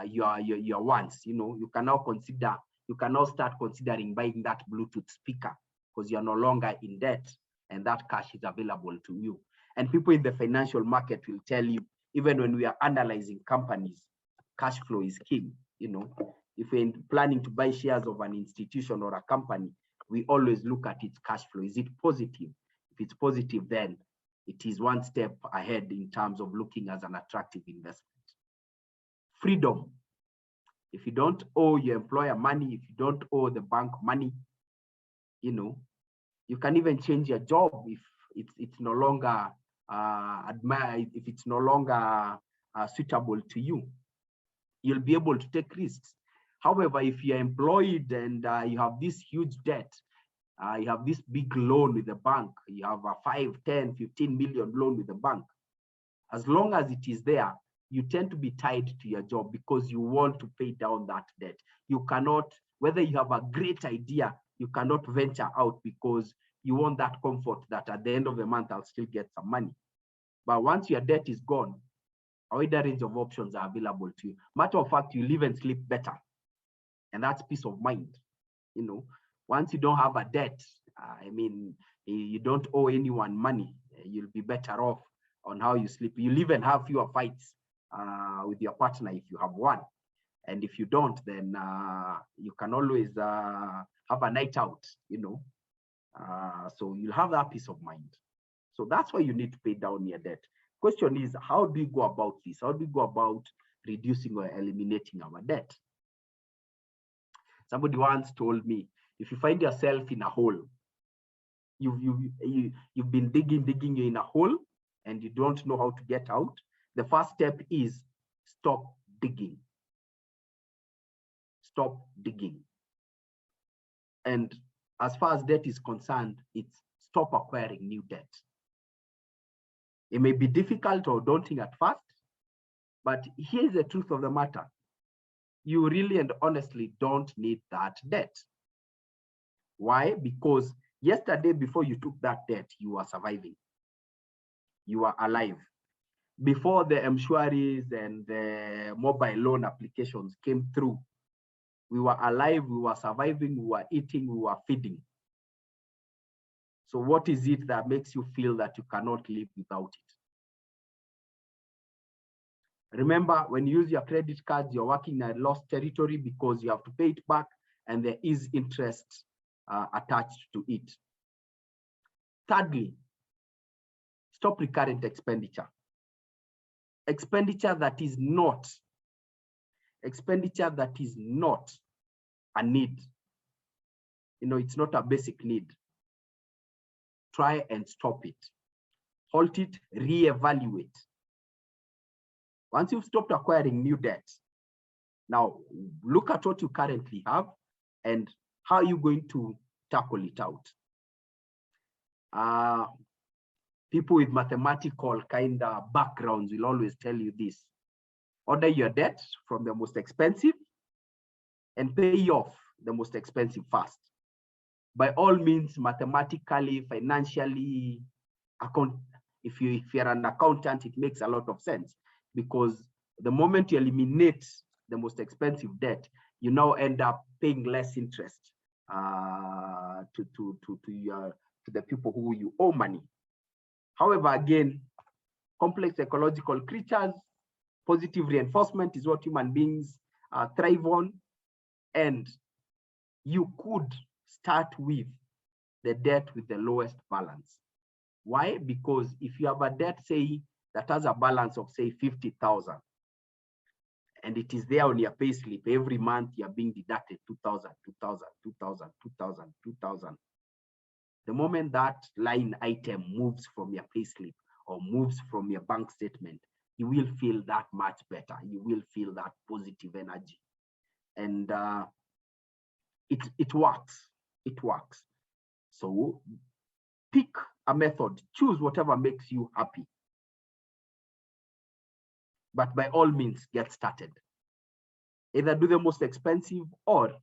your wants. You can now start considering buying that Bluetooth speaker, because you're no longer in debt and that cash is available to you. And people in the financial market will tell you, even when we are analyzing companies, cash flow is king. If we're planning to buy shares of an institution or a company, we always look at its cash flow. Is it positive? If it's positive, then it is one step ahead in terms of looking as an attractive investment. Freedom. If you don't owe your employer money, if you don't owe the bank money, you can even change your job if it's no longer if it's no longer suitable to you. You'll be able to take risks. However, if you're employed and you have this huge debt, you have this big loan with the bank, you have a 5, 10, 15 million loan with the bank, as long as it is there, you tend to be tied to your job because you want to pay down that debt. You cannot, whether you have a great idea, you cannot venture out because you want that comfort that at the end of the month, I'll still get some money. But once your debt is gone, a wider range of options are available to you. Matter of fact, you live and sleep better. And that's peace of mind. Once you don't have a debt, you don't owe anyone money, you'll be better off on how you sleep. You'll even have fewer fights with your partner if you have one. And if you don't, then you can always have a night out, so you'll have that peace of mind. So that's why you need to pay down your debt. Question is, how do we go about this? How do we go about reducing or eliminating our debt? Somebody once told me, if you find yourself in a hole, you've been digging, you're in a hole and you don't know how to get out, the first step is stop digging. Stop digging. And as far as debt is concerned, it's stop acquiring new debt. It may be difficult or daunting at first, but here's the truth of the matter. You really and honestly don't need that debt. Why? Because yesterday, before you took that debt, you were surviving. You were alive. Before the M-Shwaris and the mobile loan applications came through, we were alive, we were surviving, we were eating, we were feeding. So what is it that makes you feel that you cannot live without it? Remember, when you use your credit cards, you're working in a lost territory because you have to pay it back and there is interest attached to it. Thirdly, stop recurrent expenditure. Expenditure that is not a need. It's not a basic need. Try and stop it. Halt it, reevaluate. Once you've stopped acquiring new debt, now look at what you currently have and how are you going to tackle it out. people with mathematical kind of backgrounds will always tell you this. Order your debt from the most expensive and pay off the most expensive first. By all means, mathematically, financially, if you're an accountant, it makes a lot of sense, because the moment you eliminate the most expensive debt, you now end up paying less interest to the people who you owe money. However, again, complex ecological creatures, positive reinforcement is what human beings thrive on. And you could start with the debt with the lowest balance. Why? Because if you have a debt, say, that has a balance of, say, 50,000, and it is there on your payslip, every month you're being deducted 2,000, 2,000, 2,000, 2,000, 2,000. The moment that line item moves from your payslip or moves from your bank statement, you will feel that much better. You will feel that positive energy. And it works. It works. So pick a method, choose whatever makes you happy. But by all means, get started. Either do the most expensive or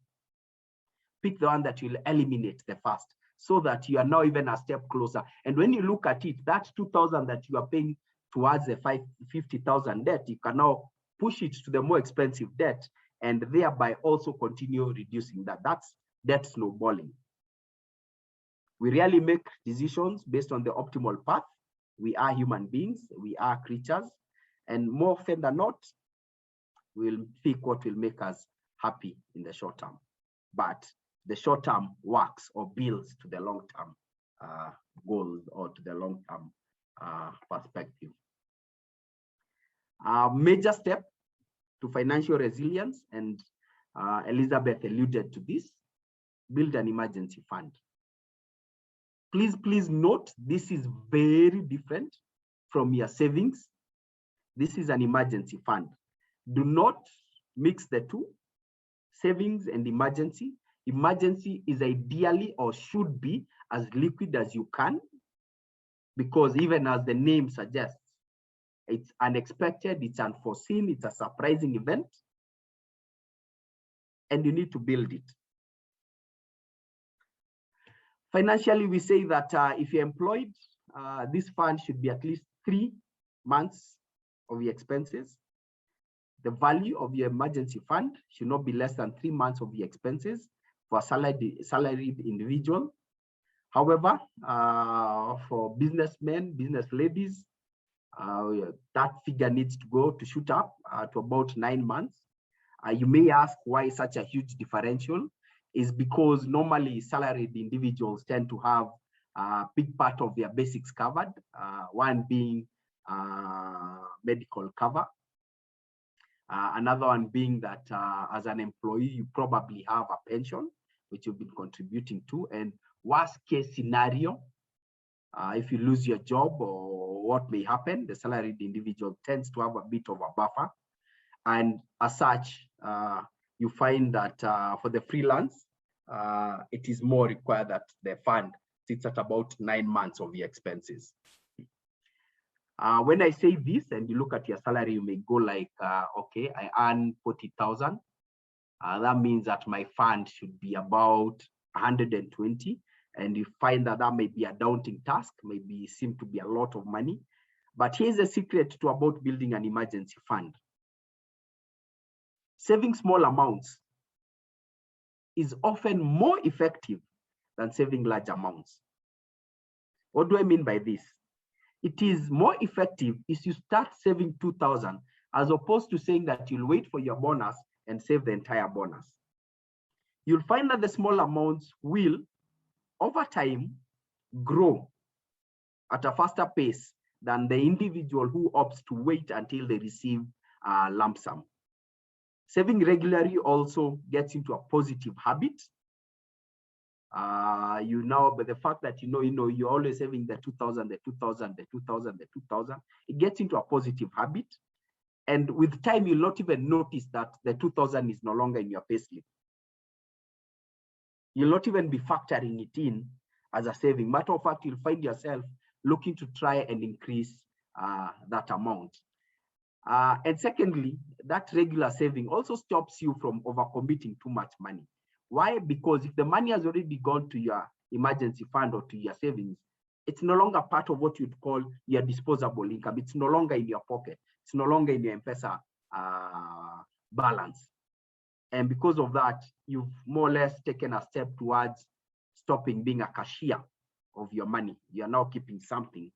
pick the one that will eliminate the first, so that you are now even a step closer. And when you look at it, that 2,000 that you are paying towards the 50,000 debt, you can now push it to the more expensive debt, and thereby also continue reducing that. That's debt snowballing. We rarely make decisions based on the optimal path. We are human beings, we are creatures, and more often than not, we'll pick what will make us happy in the short term. But the short term works or builds to the long term goals or to the long term perspective. Major step to financial resilience, and Elizabeth alluded to this: build an emergency fund. Please note, this is very different from your savings. This is an emergency fund. Do not mix the two, savings and emergency. Emergency is ideally, or should be, as liquid as you can, because even as the name suggests, it's unexpected, it's unforeseen, it's a surprising event, and you need to build it. Financially, we say that if you're employed, this fund should be at least 3 months of your expenses. The value of your emergency fund should not be less than 3 months of your expenses for a salaried individual. However, for businessmen, business ladies, that figure needs to go to shoot up to about 9 months. You may ask why such a huge differential. Is because normally salaried individuals tend to have a big part of their basics covered, one being medical cover. Another one being that as an employee, you probably have a pension, which you've been contributing to. And worst case scenario, if you lose your job or what may happen, the salaried individual tends to have a bit of a buffer. And as such, you find that for the freelance, it is more required that the fund sits at about 9 months of your expenses. When I say this and you look at your salary, you may go like, okay, I earn 40,000. That means that my fund should be about 120. And you find that that may be a daunting task, maybe seem to be a lot of money. But here's a secret to about building an emergency fund. Saving small amounts is often more effective than saving large amounts. What do I mean by this? It is more effective if you start saving 2,000 as opposed to saying that you'll wait for your bonus and save the entire bonus. You'll find that the small amounts will, over time, grow at a faster pace than the individual who opts to wait until they receive a lump sum. Saving regularly also gets into a positive habit. But the fact that you're always saving the 2,000, the 2,000, the 2,000, the 2,000, it gets into a positive habit. And with time, you'll not even notice that the 2,000 is no longer in your payslip. You'll not even be factoring it in as a saving. Matter of fact, you'll find yourself looking to try and increase that amount. And secondly, that regular saving also stops you from overcommitting too much money. Why? Because if the money has already gone to your emergency fund or to your savings, it's no longer part of what you'd call your disposable income. It's no longer in your pocket. It's no longer in your M-Pesa balance. And because of that, you've more or less taken a step towards stopping being a cashier of your money. You're now keeping something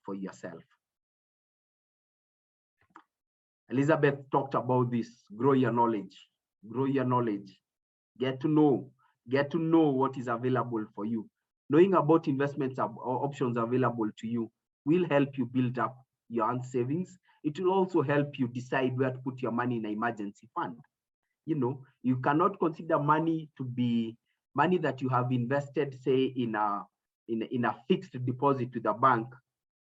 for yourself. Elizabeth talked about this: grow your knowledge, get to know what is available for you. Knowing about investments options available to you will help you build up your own savings. It will also help you decide where to put your money in an emergency fund. You know, you cannot consider money to be money that you have invested, say, in a fixed deposit to the bank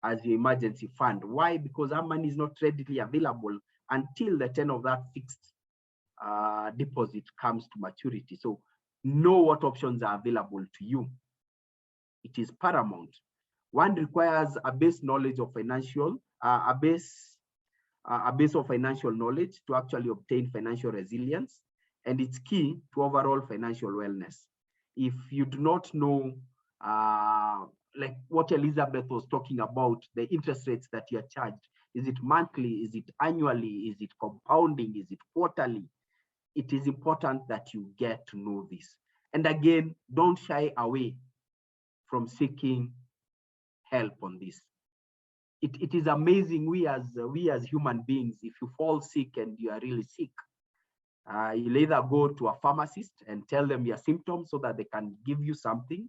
as your emergency fund. Why? Because our money is not readily available until the tenor of that fixed deposit comes to maturity. So know what options are available to you. It is paramount. One requires a base knowledge of financial, a base of financial knowledge to actually obtain financial resilience, and it's key to overall financial wellness. If you do not know, like what Elizabeth was talking about, the interest rates that you're charged, is it monthly, is it annually, is it compounding, is it quarterly? It is important that you get to know this. And again, don't shy away from seeking help on this. It is amazing, we as human beings, if you fall sick and you are really sick, you'll either go to a pharmacist and tell them your symptoms so that they can give you something,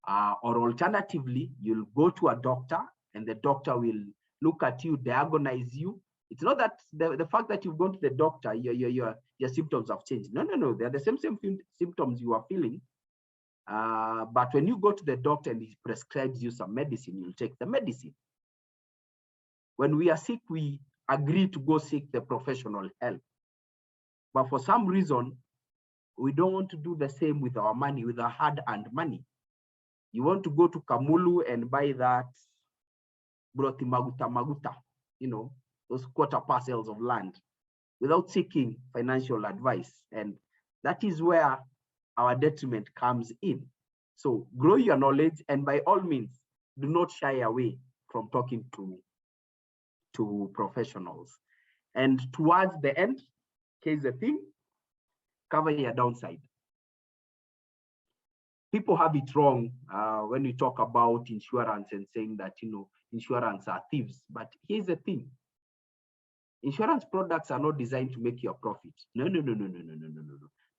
or alternatively, you'll go to a doctor and the doctor will look at you, diagnose you. It's not that the fact that you've gone to the doctor, your symptoms have changed. No, they're the same symptoms you are feeling. But when you go to the doctor and he prescribes you some medicine, you'll take the medicine. When we are sick, we agree to go seek the professional help. But for some reason, we don't want to do the same with our money, with our hard-earned money. You want to go to Kamulu and buy that broti maguta, you know, those quarter parcels of land without seeking financial advice. And that is where our detriment comes in. So grow your knowledge, and by all means, do not shy away from talking to professionals. And towards the end, here's the thing: cover your downside. People have it wrong when we talk about insurance and saying that, you know, insurance are thieves. But here's the thing: insurance products are not designed to make you a profit. No.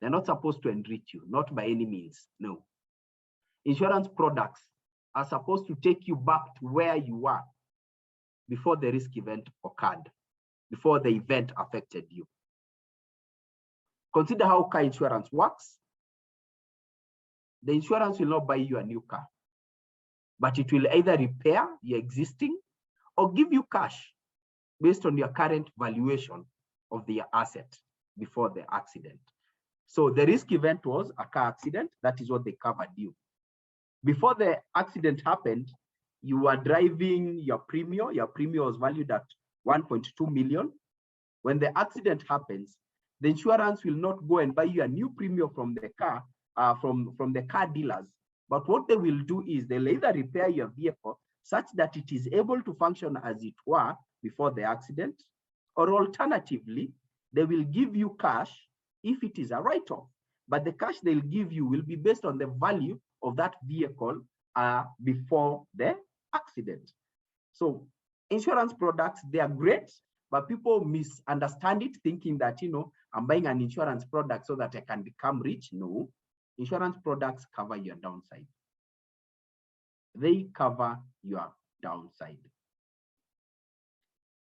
They're not supposed to enrich you, not by any means. No. Insurance products are supposed to take you back to where you were before the risk event occurred, before the event affected you. Consider how car insurance works. The insurance will not buy you a new car, but it will either repair your existing or give you cash based on your current valuation of the asset before the accident. So the risk event was a car accident. That is what they covered you. Before the accident happened, you were driving your Premio. Your Premio was valued at 1.2 million. When the accident happens, the insurance will not go and buy you a new Premio from the car, from the car dealers. But what they will do is they'll either repair your vehicle such that it is able to function as it were before the accident, or alternatively, they will give you cash if it is a write-off. But the cash they'll give you will be based on the value of that vehicle before the accident. So insurance products, they are great, but people misunderstand it, thinking that, you know, I'm buying an insurance product so that I can become rich. No, insurance products cover your downside. They cover your downside.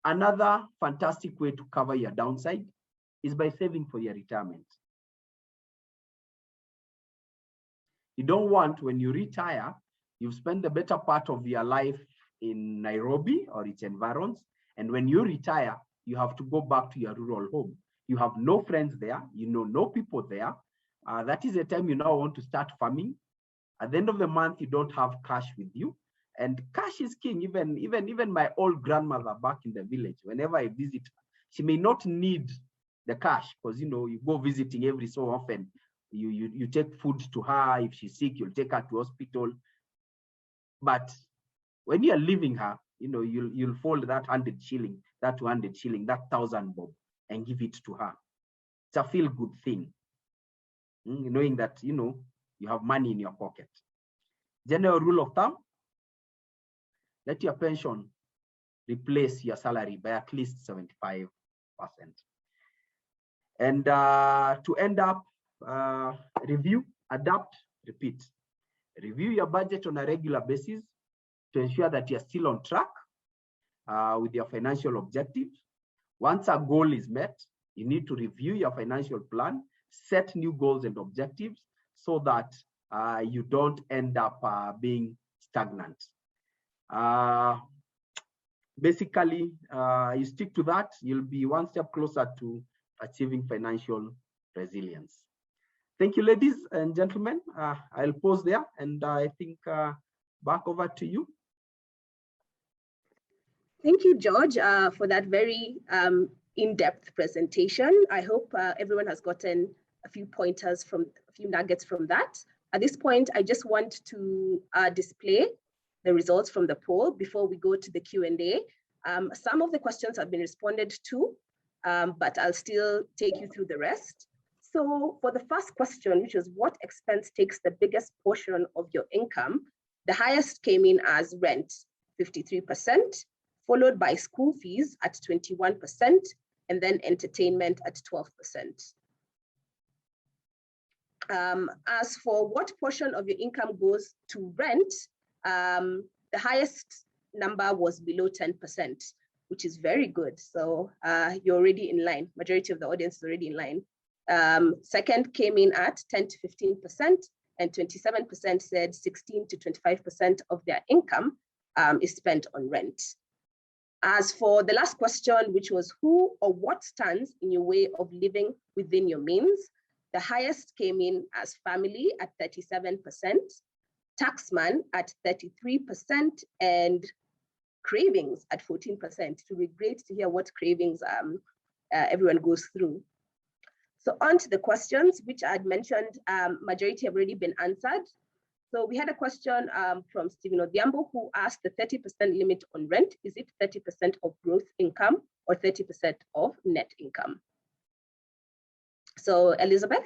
Another fantastic way to cover your downside is by saving for your retirement. You don't want, when you retire, you've spent the better part of your life in Nairobi or its environs, and when you retire, you have to go back to your rural home. You have no friends there, you know no people there. That is the time you now want to start farming. At the end of the month, you don't have cash with you. And cash is king. Even my old grandmother back in the village, whenever I visit, she may not need the cash because you go visiting every so often. You take food to her. If she's sick, you'll take her to hospital. But when you're leaving her, you'll fold that 100 shilling, that 200 shilling, that 1,000 bob, and give it to her. It's a feel-good thing, knowing that you have money in your pocket. General rule of thumb: let your pension replace your salary by at least 75%. And to end up, review, adapt, repeat. Review your budget on a regular basis to ensure that you're still on track with your financial objectives. Once a goal is met, you need to review your financial plan, set new goals and objectives so that you don't end up being stagnant. Basically, you stick to that, you'll be one step closer to achieving financial resilience. Thank you, ladies and gentlemen. I'll pause there, and I think back over to you. Thank you, George, for that very in-depth presentation. I hope everyone has gotten a few pointers a few nuggets from that. At this point, I just want to display the results from the poll before we go to the Q&A. Some of the questions have been responded to, but I'll still take you through the rest. So for the first question, which is what expense takes the biggest portion of your income, the highest came in as rent, 53%, followed by school fees at 21%, and then entertainment at 12%. As for what portion of your income goes to rent, the highest number was below 10%, which is very good. So you're already in line. Majority of the audience is already in line. Second came in at 10 to 15%, and 27% said 16 to 25% of their income is spent on rent. As for the last question, which was who or what stands in your way of living within your means, the highest came in as family at 37%, taxman at 33%, and cravings at 14%. It would be great to hear what cravings everyone goes through. So on to the questions, which I had mentioned, majority have already been answered. So we had a question from Stephen Odhiambo, who asked the 30% limit on rent. Is it 30% of gross income or 30% of net income? So Elizabeth?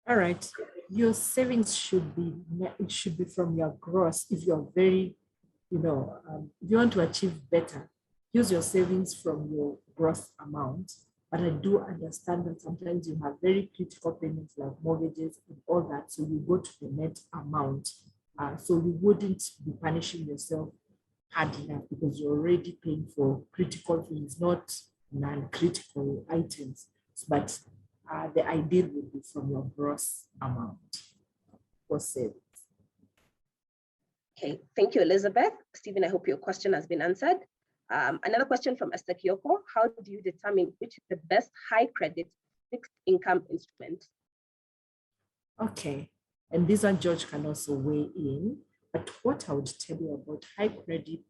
All right, your savings should be from your gross. If you're very, if you want to achieve better, use your savings from your gross amount. But I do understand that sometimes you have very critical payments like mortgages and all that, so you go to the net amount. So you wouldn't be punishing yourself hard enough because you're already paying for critical things, not non-critical items. But the ideal would be from your gross amount for savings. Okay, thank you, Elizabeth. Stephen, I hope your question has been answered. Another question from Esther Kyoko. How do you determine which is the best high credit fixed income instrument? Okay, and this one George can also weigh in. But what I would tell you about high credit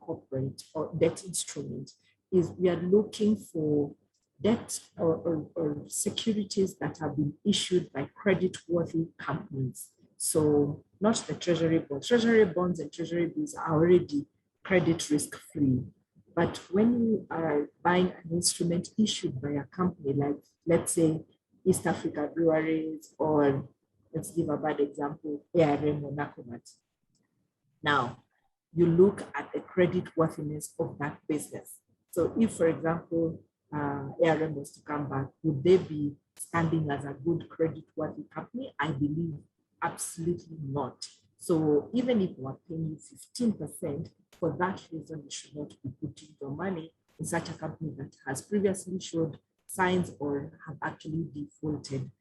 corporate or debt instrument is we are looking for debt or securities that have been issued by credit-worthy companies. So not the treasury bonds. Treasury bonds and treasury bills are already credit risk-free. But when you are buying an instrument issued by a company like, let's say, East Africa Breweries, or let's give a bad example, ILAM or Nakumat. Now, you look at the credit worthiness of that business. So if, for example, ILAM was to come back, would they be standing as a good credit-worthy company? I believe absolutely not. So even if we're paying you 15%, for that reason, you should not be putting your money in such a company that has previously showed signs or have actually defaulted.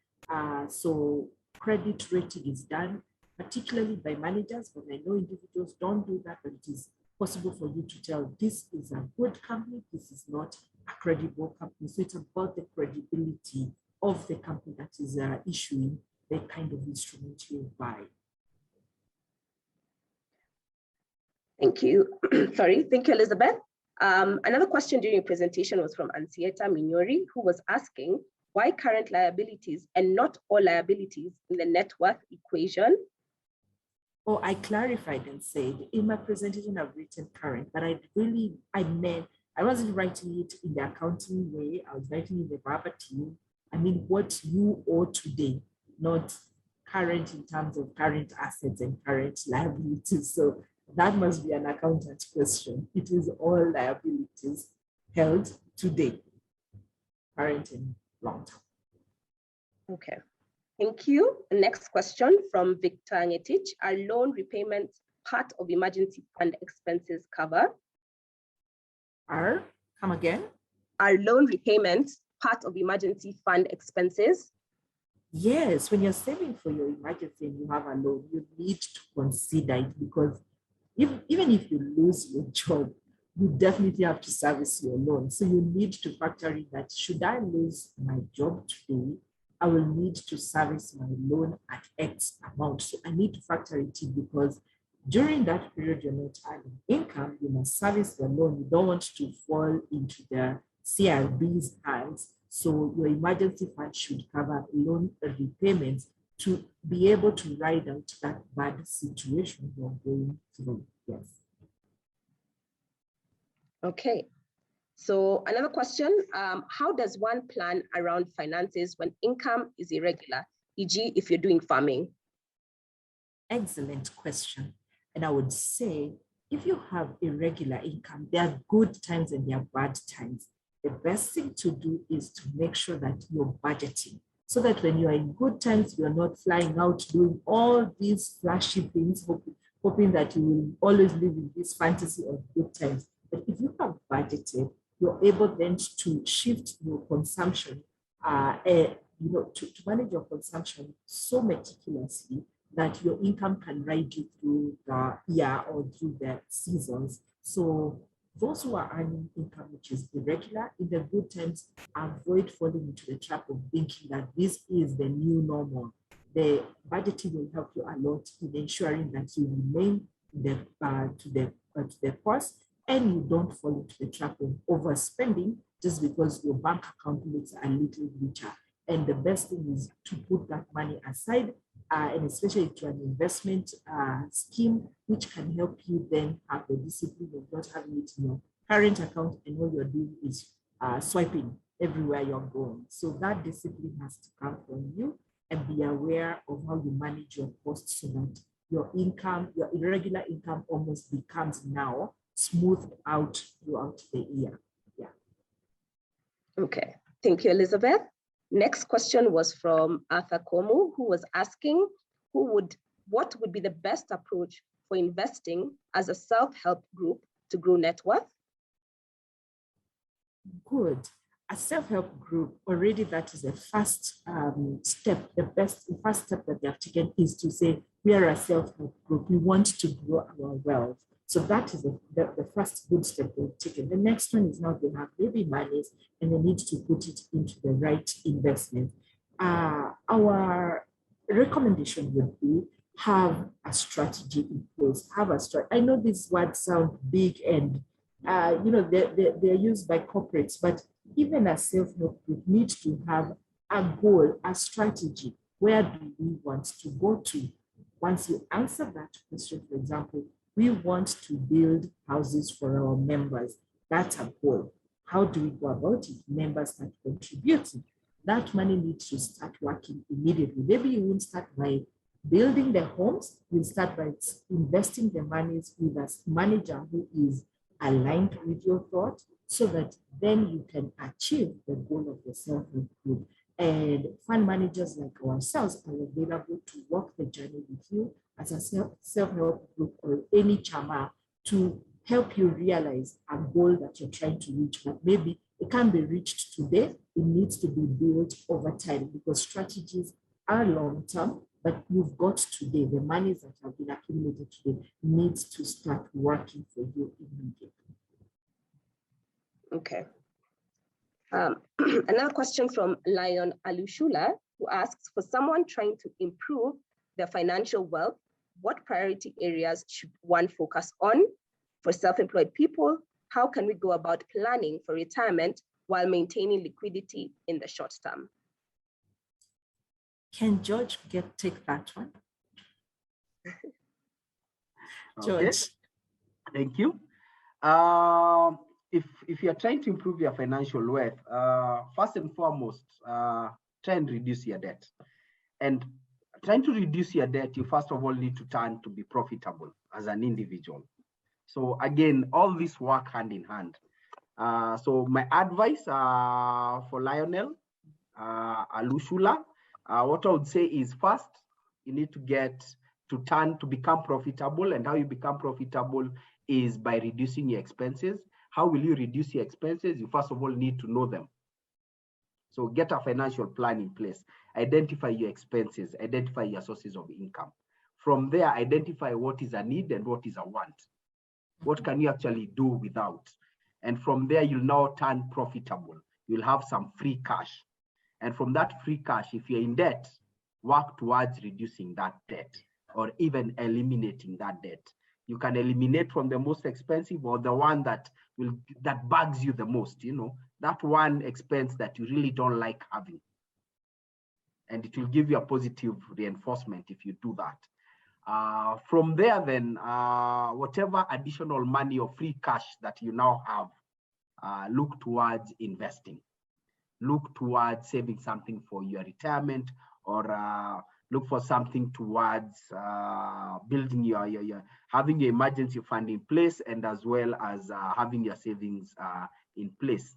So credit rating is done, particularly by managers, but I know individuals don't do that, but it is possible for you to tell this is a good company, this is not a credible company. So it's about the credibility of the company that is issuing the kind of instrument you buy. Thank you. Sorry, thank you, Elizabeth. Another question during your presentation was from Ansieta Minyori, who was asking why current liabilities and not all liabilities in the net worth equation? Oh, I clarified and said in my presentation I've written current, but I meant I wasn't writing it in the accounting way. I was writing in the verbatim. I mean what you owe today, not current in terms of current assets and current liabilities. So that must be an accountant question. It is all liabilities held today, current and long term. Okay, thank you. Next question from Victor Ngetich. Are loan repayments part of emergency fund expenses cover? Come again? Are loan repayments part of emergency fund expenses? Yes, when you're saving for your emergency and you have a loan, you need to consider it, because even if you lose your job, you definitely have to service your loan. So you need to factor in that should I lose my job today, I will need to service my loan at X amount. So I need to factor it in, because during that period you're not earning income, you must service the loan. You don't want to fall into the CRB's hands. So your emergency fund should cover loan repayments to be able to ride out that bad situation you're going through. Yes. Okay. So another question, how does one plan around finances when income is irregular, e.g. if you're doing farming? Excellent question. And I would say, if you have irregular income, there are good times and there are bad times. The best thing to do is to make sure that you're budgeting, so that when you're in good times, you're not flying out doing all these flashy things, hoping that you will always live in this fantasy of good times. But if you have budgeted, you're able then to shift your consumption, to manage your consumption so meticulously that your income can ride you through the year or through the seasons. So those who are earning income which is irregular, in the good times, avoid falling into the trap of thinking that this is the new normal. The budgeting will help you a lot in ensuring that you remain to the course, and you don't fall into the trap of overspending just because your bank account looks a little richer. And the best thing is to put that money aside, and especially to an investment scheme, which can help you then have the discipline of not having it in your current account, and what you're doing is swiping everywhere you're going. So that discipline has to come from you, and be aware of how you manage your costs so that your income, your irregular income, almost becomes now smoothed out throughout the year. Yeah. Okay, thank you, Elizabeth. Next question was from Arthur Komu, who was asking what would be the best approach for investing as a self-help group to grow net worth? Good. A self-help group, already that is the first step. The first step that they have taken is to say, we are a self-help group. We want to grow our wealth. So that is the first good step they've taken. The next one is now they have baby monies and they need to put it into the right investment. Our recommendation would be have a strategy in place. I know these words sound big and they're used by corporates, but even a self-help group needs to have a goal, a strategy. Where do we want to go to? Once you answer that question, for example, we want to build houses for our members. That's a goal. How do we go about it? Members start contributing. That money needs to start working immediately. Maybe you won't start by building the homes. You'll start by investing the monies with a manager who is aligned with your thought, so that then you can achieve the goal of the self-help group. And fund managers like ourselves are available to walk the journey with you as a self-help group or any chama to help you realize a goal that you're trying to reach. But maybe it can't be reached today. It needs to be built over time, because strategies are long-term, but you've got today, the monies that have been accumulated today needs to start working for you immediately. Okay. Another question from Lion Alushula, who asks, for someone trying to improve their financial wealth, what priority areas should one focus on? For self-employed people, how can we go about planning for retirement while maintaining liquidity in the short term? Can George take that one? George. Okay. Thank you. If you're trying to improve your financial wealth, first and foremost, try and reduce your debt. And trying to reduce your debt, you first of all need to turn to be profitable as an individual. So again, all this work hand in hand. So my advice for Lionel, Alushula, what I would say is first, you need to get to turn to become profitable. And how you become profitable is by reducing your expenses. How will you reduce your expenses? You first of all need to know them. So get a financial plan in place. Identify your expenses, identify your sources of income. From there, identify what is a need and what is a want. What can you actually do without? And from there, you'll now turn profitable. You'll have some free cash. And from that free cash, if you're in debt, work towards reducing that debt or even eliminating that debt. You can eliminate from the most expensive or the one that bugs you the most, you know, that one expense that you really don't like having. And it will give you a positive reinforcement if you do that. From there, then, whatever additional money or free cash that you now have, look towards investing. Look towards saving something for your retirement, or look for something towards building having your emergency fund in place, and as well as having your savings in place.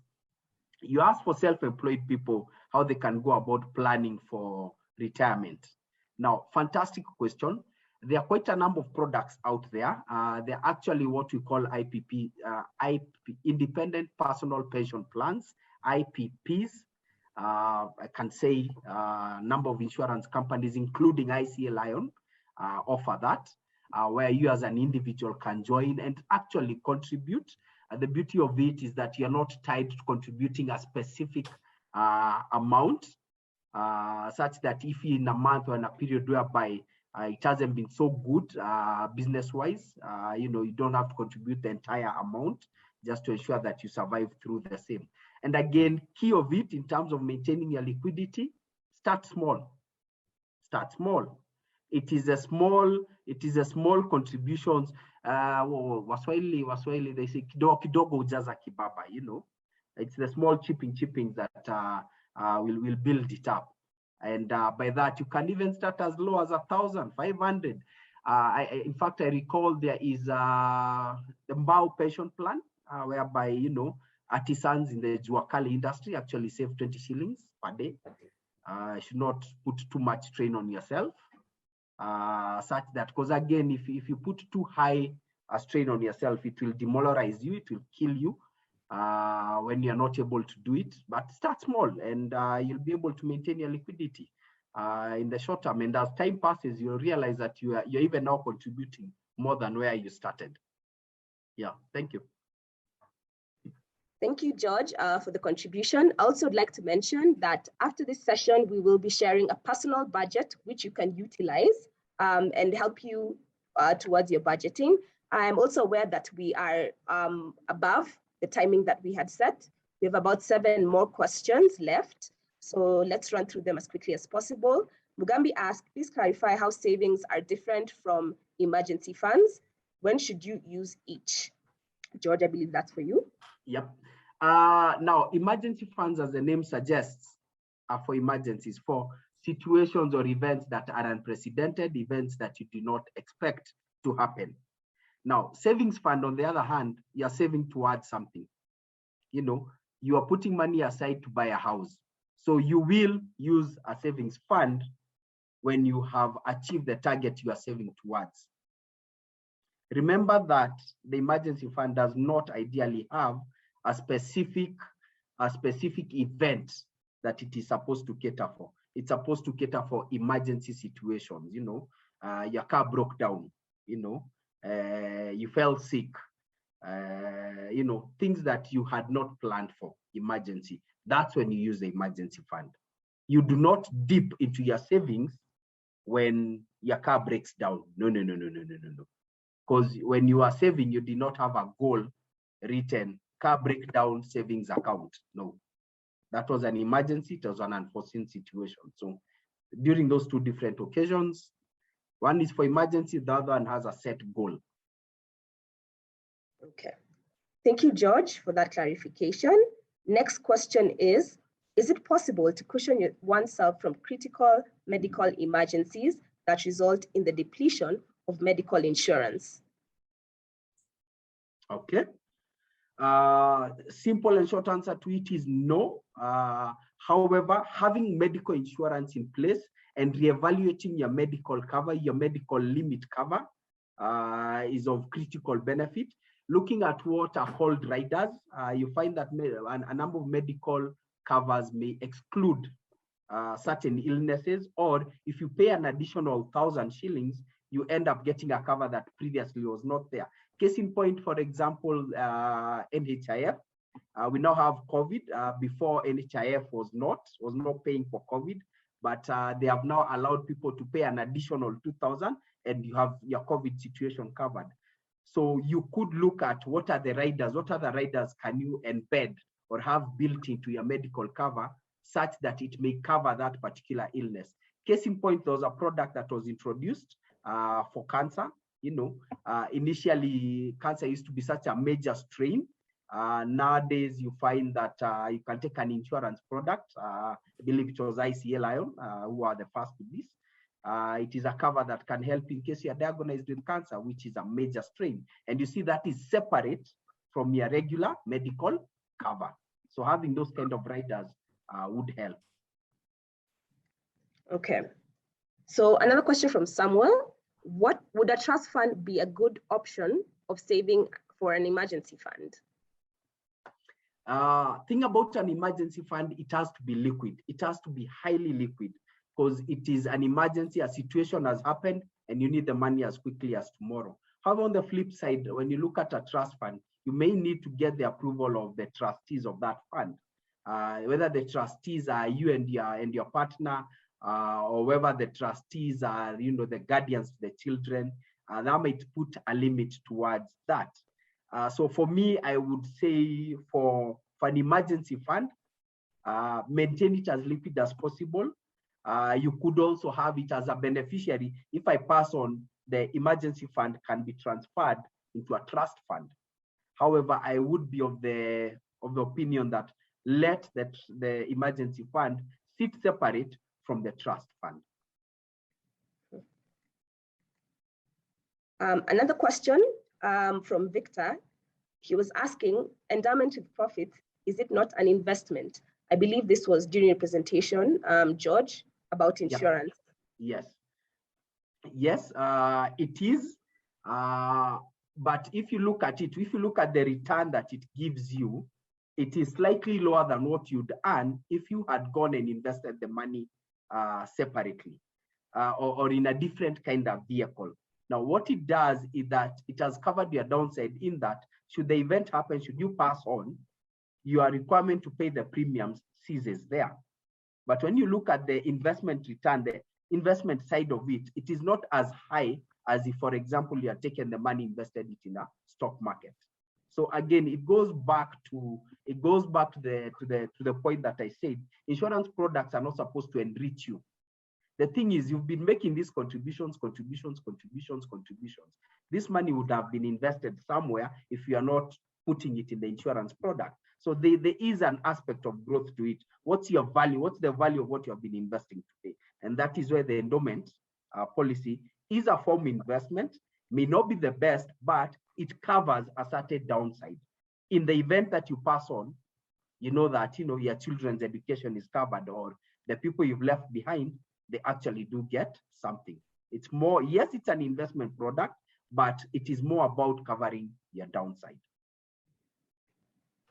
You ask for self-employed people how they can go about planning for retirement. Now, fantastic question. There are quite a number of products out there. They're actually what we call IPP, Independent Personal Pension Plans, IPPs. I can say a number of insurance companies, including ICEA LION, offer that, where you as an individual can join and actually contribute. The beauty of it is that you're not tied to contributing a specific amount, such that if in a month or in a period whereby it hasn't been so good business-wise, you know, you don't have to contribute the entire amount just to ensure that you survive through the same. And again, key of it in terms of maintaining your liquidity, start small. Start small. It is a small contributions. Waswahili, they say kidogo kidogo ujaza kibaba, you know. It's the small chipping that will build it up. And by that, you can even start as low as 1,000, 500. In fact, I recall there is the Mbao pension plan, whereby, you know, artisans in the Juakali industry actually save 20 shillings per day. Should not put too much strain on yourself, such that, because again, if you put too high a strain on yourself, it will demoralize you, it will kill you when you're not able to do it. But start small, and you'll be able to maintain your liquidity in the short term. And as time passes, you'll realize that you're even now contributing more than where you started. Yeah, thank you. Thank you, George, for the contribution. I also would like to mention that after this session, we will be sharing a personal budget, which you can utilize and help you towards your budgeting. I'm also aware that we are above the timing that we had set. We have about 7 more questions left. So let's run through them as quickly as possible. Mugambi asked, please clarify how savings are different from emergency funds. When should you use each? George, I believe that's for you. Yep. Now, emergency funds, as the name suggests, are for emergencies, for situations or events that are unprecedented, events that you do not expect to happen. Now, savings fund, on the other hand, you're saving towards something. You know, you are putting money aside to buy a house. So you will use a savings fund when you have achieved the target you are saving towards. Remember that the emergency fund does not ideally have a specific event that it is supposed to cater for. It's supposed to cater for emergency situations. You know, your car broke down, you know, you fell sick, you know, things that you had not planned for, emergency. That's when you use the emergency fund. You do not dip into your savings when your car breaks down. No. because when you are saving, you did not have a goal written, car breakdown savings account. No, that was an emergency. It was an unforeseen situation. So during those two different occasions, one is for emergency, the other one has a set goal. Okay. Thank you, George, for that clarification. Next question is it possible to cushion oneself from critical medical emergencies that result in the depletion of medical insurance? Okay. Simple and short answer to it is no. However, having medical insurance in place and reevaluating your medical cover, your medical limit cover is of critical benefit. Looking at what are called riders, you find that a number of medical covers may exclude certain illnesses, or if you pay an additional 1,000 shillings, you end up getting a cover that previously was not there. Case in point, for example, NHIF. We now have COVID. Before, NHIF was not paying for COVID, but they have now allowed people to pay an additional 2,000 and you have your COVID situation covered. So you could look at what are the riders can you embed or have built into your medical cover such that it may cover that particular illness. Case in point, there was a product that was introduced for cancer. Initially, cancer used to be such a major strain. Nowadays, you find that you can take an insurance product. I believe it was ICEA LION who are the first with this. It is a cover that can help in case you are diagnosed with cancer, which is a major strain. And you see that is separate from your regular medical cover. So having those kind of riders would help. Okay. So another question from Samuel. What would a trust fund be a good option of saving for an emergency fund? Thing about an emergency fund, it has to be liquid. It has to be highly liquid because it is an emergency, a situation has happened and you need the money as quickly as tomorrow. However, on the flip side, when you look at a trust fund, you may need to get the approval of the trustees of that fund. Whether the trustees are you and your partner, or whether the trustees are, the guardians to the children, that might put a limit towards that. So for me, I would say for an emergency fund, maintain it as liquid as possible. You could also have it as a beneficiary. If I pass on, the emergency fund can be transferred into a trust fund. However, I would be of the opinion that let the emergency fund sit separate from the trust fund. Another question from Victor. He was asking, endowment with profits, is it not an investment? I believe this was during your presentation, George, about insurance. Yes, it is. But if you look at it, if you look at the return that it gives you, it is slightly lower than what you'd earn if you had gone and invested the money separately or in a different kind of vehicle. Now, what it does is that it has covered your downside in that should the event happen, should you pass on, your requirement to pay the premiums ceases there. But when you look at the investment return, the investment side of it, it is not as high as if, for example, you are taking the money, invested it in a stock market. So again, it goes back to the point that I said, insurance products are not supposed to enrich you. The thing is, you've been making these contributions. This money would have been invested somewhere if you are not putting it in the insurance product. So there is an aspect of growth to it. What's your value? What's the value of what you have been investing today? And that is where the endowment policy is a form of investment, may not be the best, but it covers a certain downside. In the event that you pass on, you know that your children's education is covered, or the people you've left behind, they actually do get something. It's more, yes, it's an investment product, but it is more about covering your downside.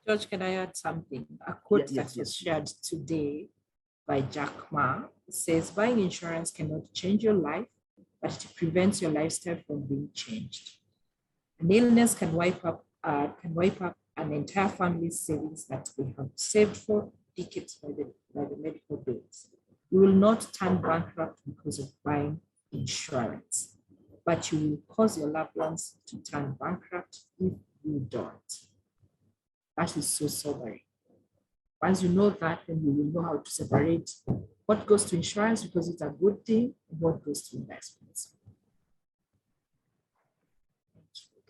George, can I add something? A quote that was shared today by George Kamau says, buying insurance cannot change your life, but it prevents your lifestyle from being changed. An illness can wipe up an entire family's savings that they have saved for decades by the medical bills. We will not turn bankrupt because of buying insurance. but you will cause your loved ones to turn bankrupt if you don't. That is so sobering. Once you know that, then you will know how to separate what goes to insurance because it's a good thing and what goes to investments.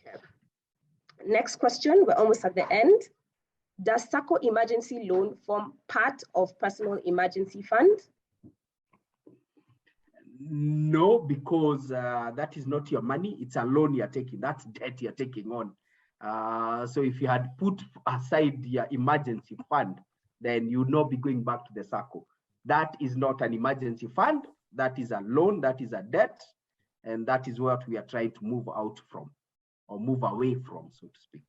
Okay. Next question, we're almost at the end. Does SACCO emergency loan form part of personal emergency fund? No, because that is not your money. It's a loan you're taking. That's debt you're taking on. So if you had put aside your emergency fund, then you'll not be going back to the SACCO. That is not an emergency fund. That is a loan. That is a debt. And that is what we are trying to move out from or move away from, so to speak.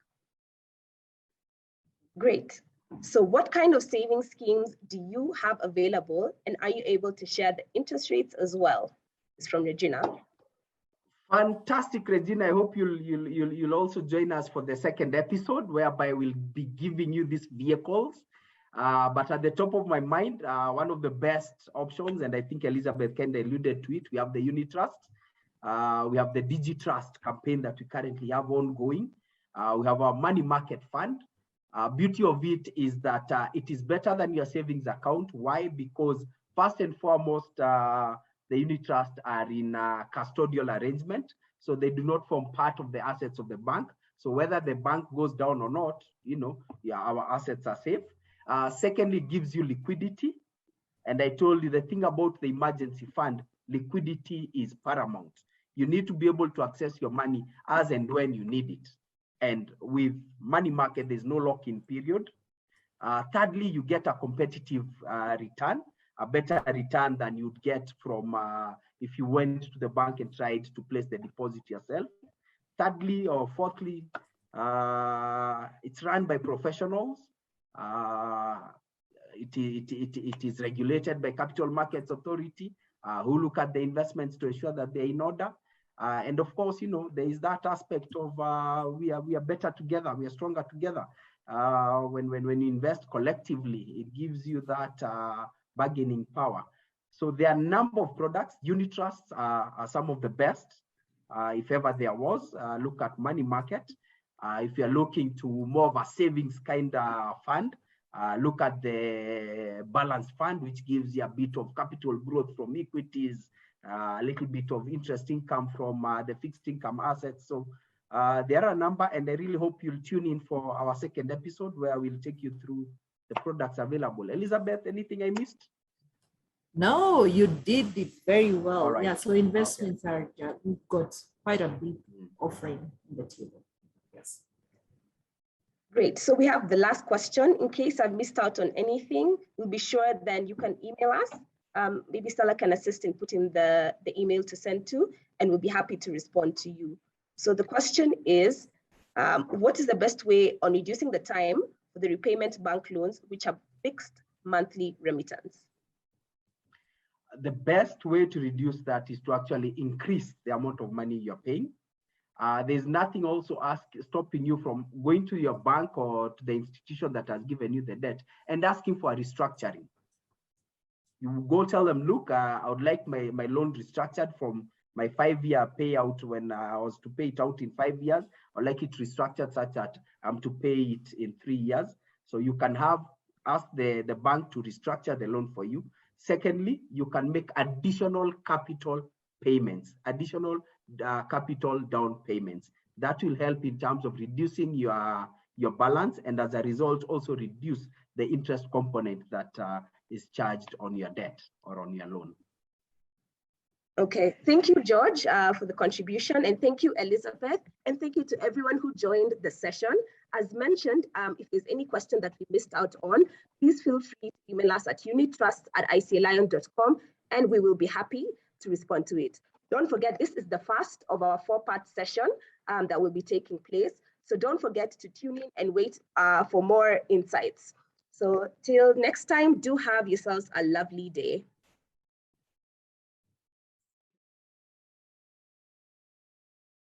Great. So what kind of savings schemes do you have available, and are you able to share the interest rates as well? It's from Regina. Fantastic, Regina. I hope you'll also join us for the second episode, whereby we'll be giving you these vehicles. But at the top of my mind, one of the best options, and I think Elizabeth kind of alluded to it, we have the unit trust. We have the DigiTrust campaign that we currently have ongoing. We have our money market fund. Beauty of it is that it is better than your savings account. Why? Because first and foremost, the unit trust are in a custodial arrangement, so they do not form part of the assets of the bank. So whether the bank goes down or not, our assets are safe. Secondly, it gives you liquidity. And I told you the thing about the emergency fund, liquidity is paramount. You need to be able to access your money as and when you need it. And with money market, there's no lock-in period. Thirdly, you get a competitive return, a better return than you'd get from if you went to the bank and tried to place the deposit yourself. Thirdly or fourthly, it's run by professionals. It is regulated by Capital Markets Authority, who look at the investments to ensure that they're in order. And of course, there is that aspect of we are better together, we are stronger together. When you invest collectively, it gives you that bargaining power. So there are a number of products. Unit trusts are some of the best. If ever there was, look at money market. If you're looking to more of a savings kind of fund, look at the balance fund, which gives you a bit of capital growth from equities, a little bit of interest income from the fixed income assets. So there are a number, and I really hope you'll tune in for our second episode where we'll take you through the products available. Elizabeth, anything I missed? No, you did it very well. Right. Yeah, so investments are, we've got quite a big offering on the table. Yes. Great. So we have the last question. In case I've missed out on anything, we'll be sure then you can email us. Maybe Stella can assist in putting the email to send to, and we'll be happy to respond to you. So the question is, what is the best way on reducing the time for the repayment bank loans, which have fixed monthly remittance? The best way to reduce that is to actually increase the amount of money you're paying. There's nothing also stopping you from going to your bank or to the institution that has given you the debt and asking for a restructuring. You go tell them, look, I would like my loan restructured from my 5-year payout when I was to pay it out in 5 years. I'd like it restructured such that I'm to pay it in 3 years. So you can ask the bank to restructure the loan for you. Secondly, you can make additional capital payments, additional capital down payments. That will help in terms of reducing your balance, and as a result, also reduce the interest component that is charged on your debt or on your loan. Okay, thank you, George, for the contribution, and thank you, Elizabeth, and thank you to everyone who joined the session. As mentioned, if there's any question that we missed out on, please feel free to email us at unittrust@icealion.com, and we will be happy to respond to it. Don't forget, this is the first of our 4-part session that will be taking place. So don't forget to tune in and wait for more insights. So till next time, do have yourselves a lovely day.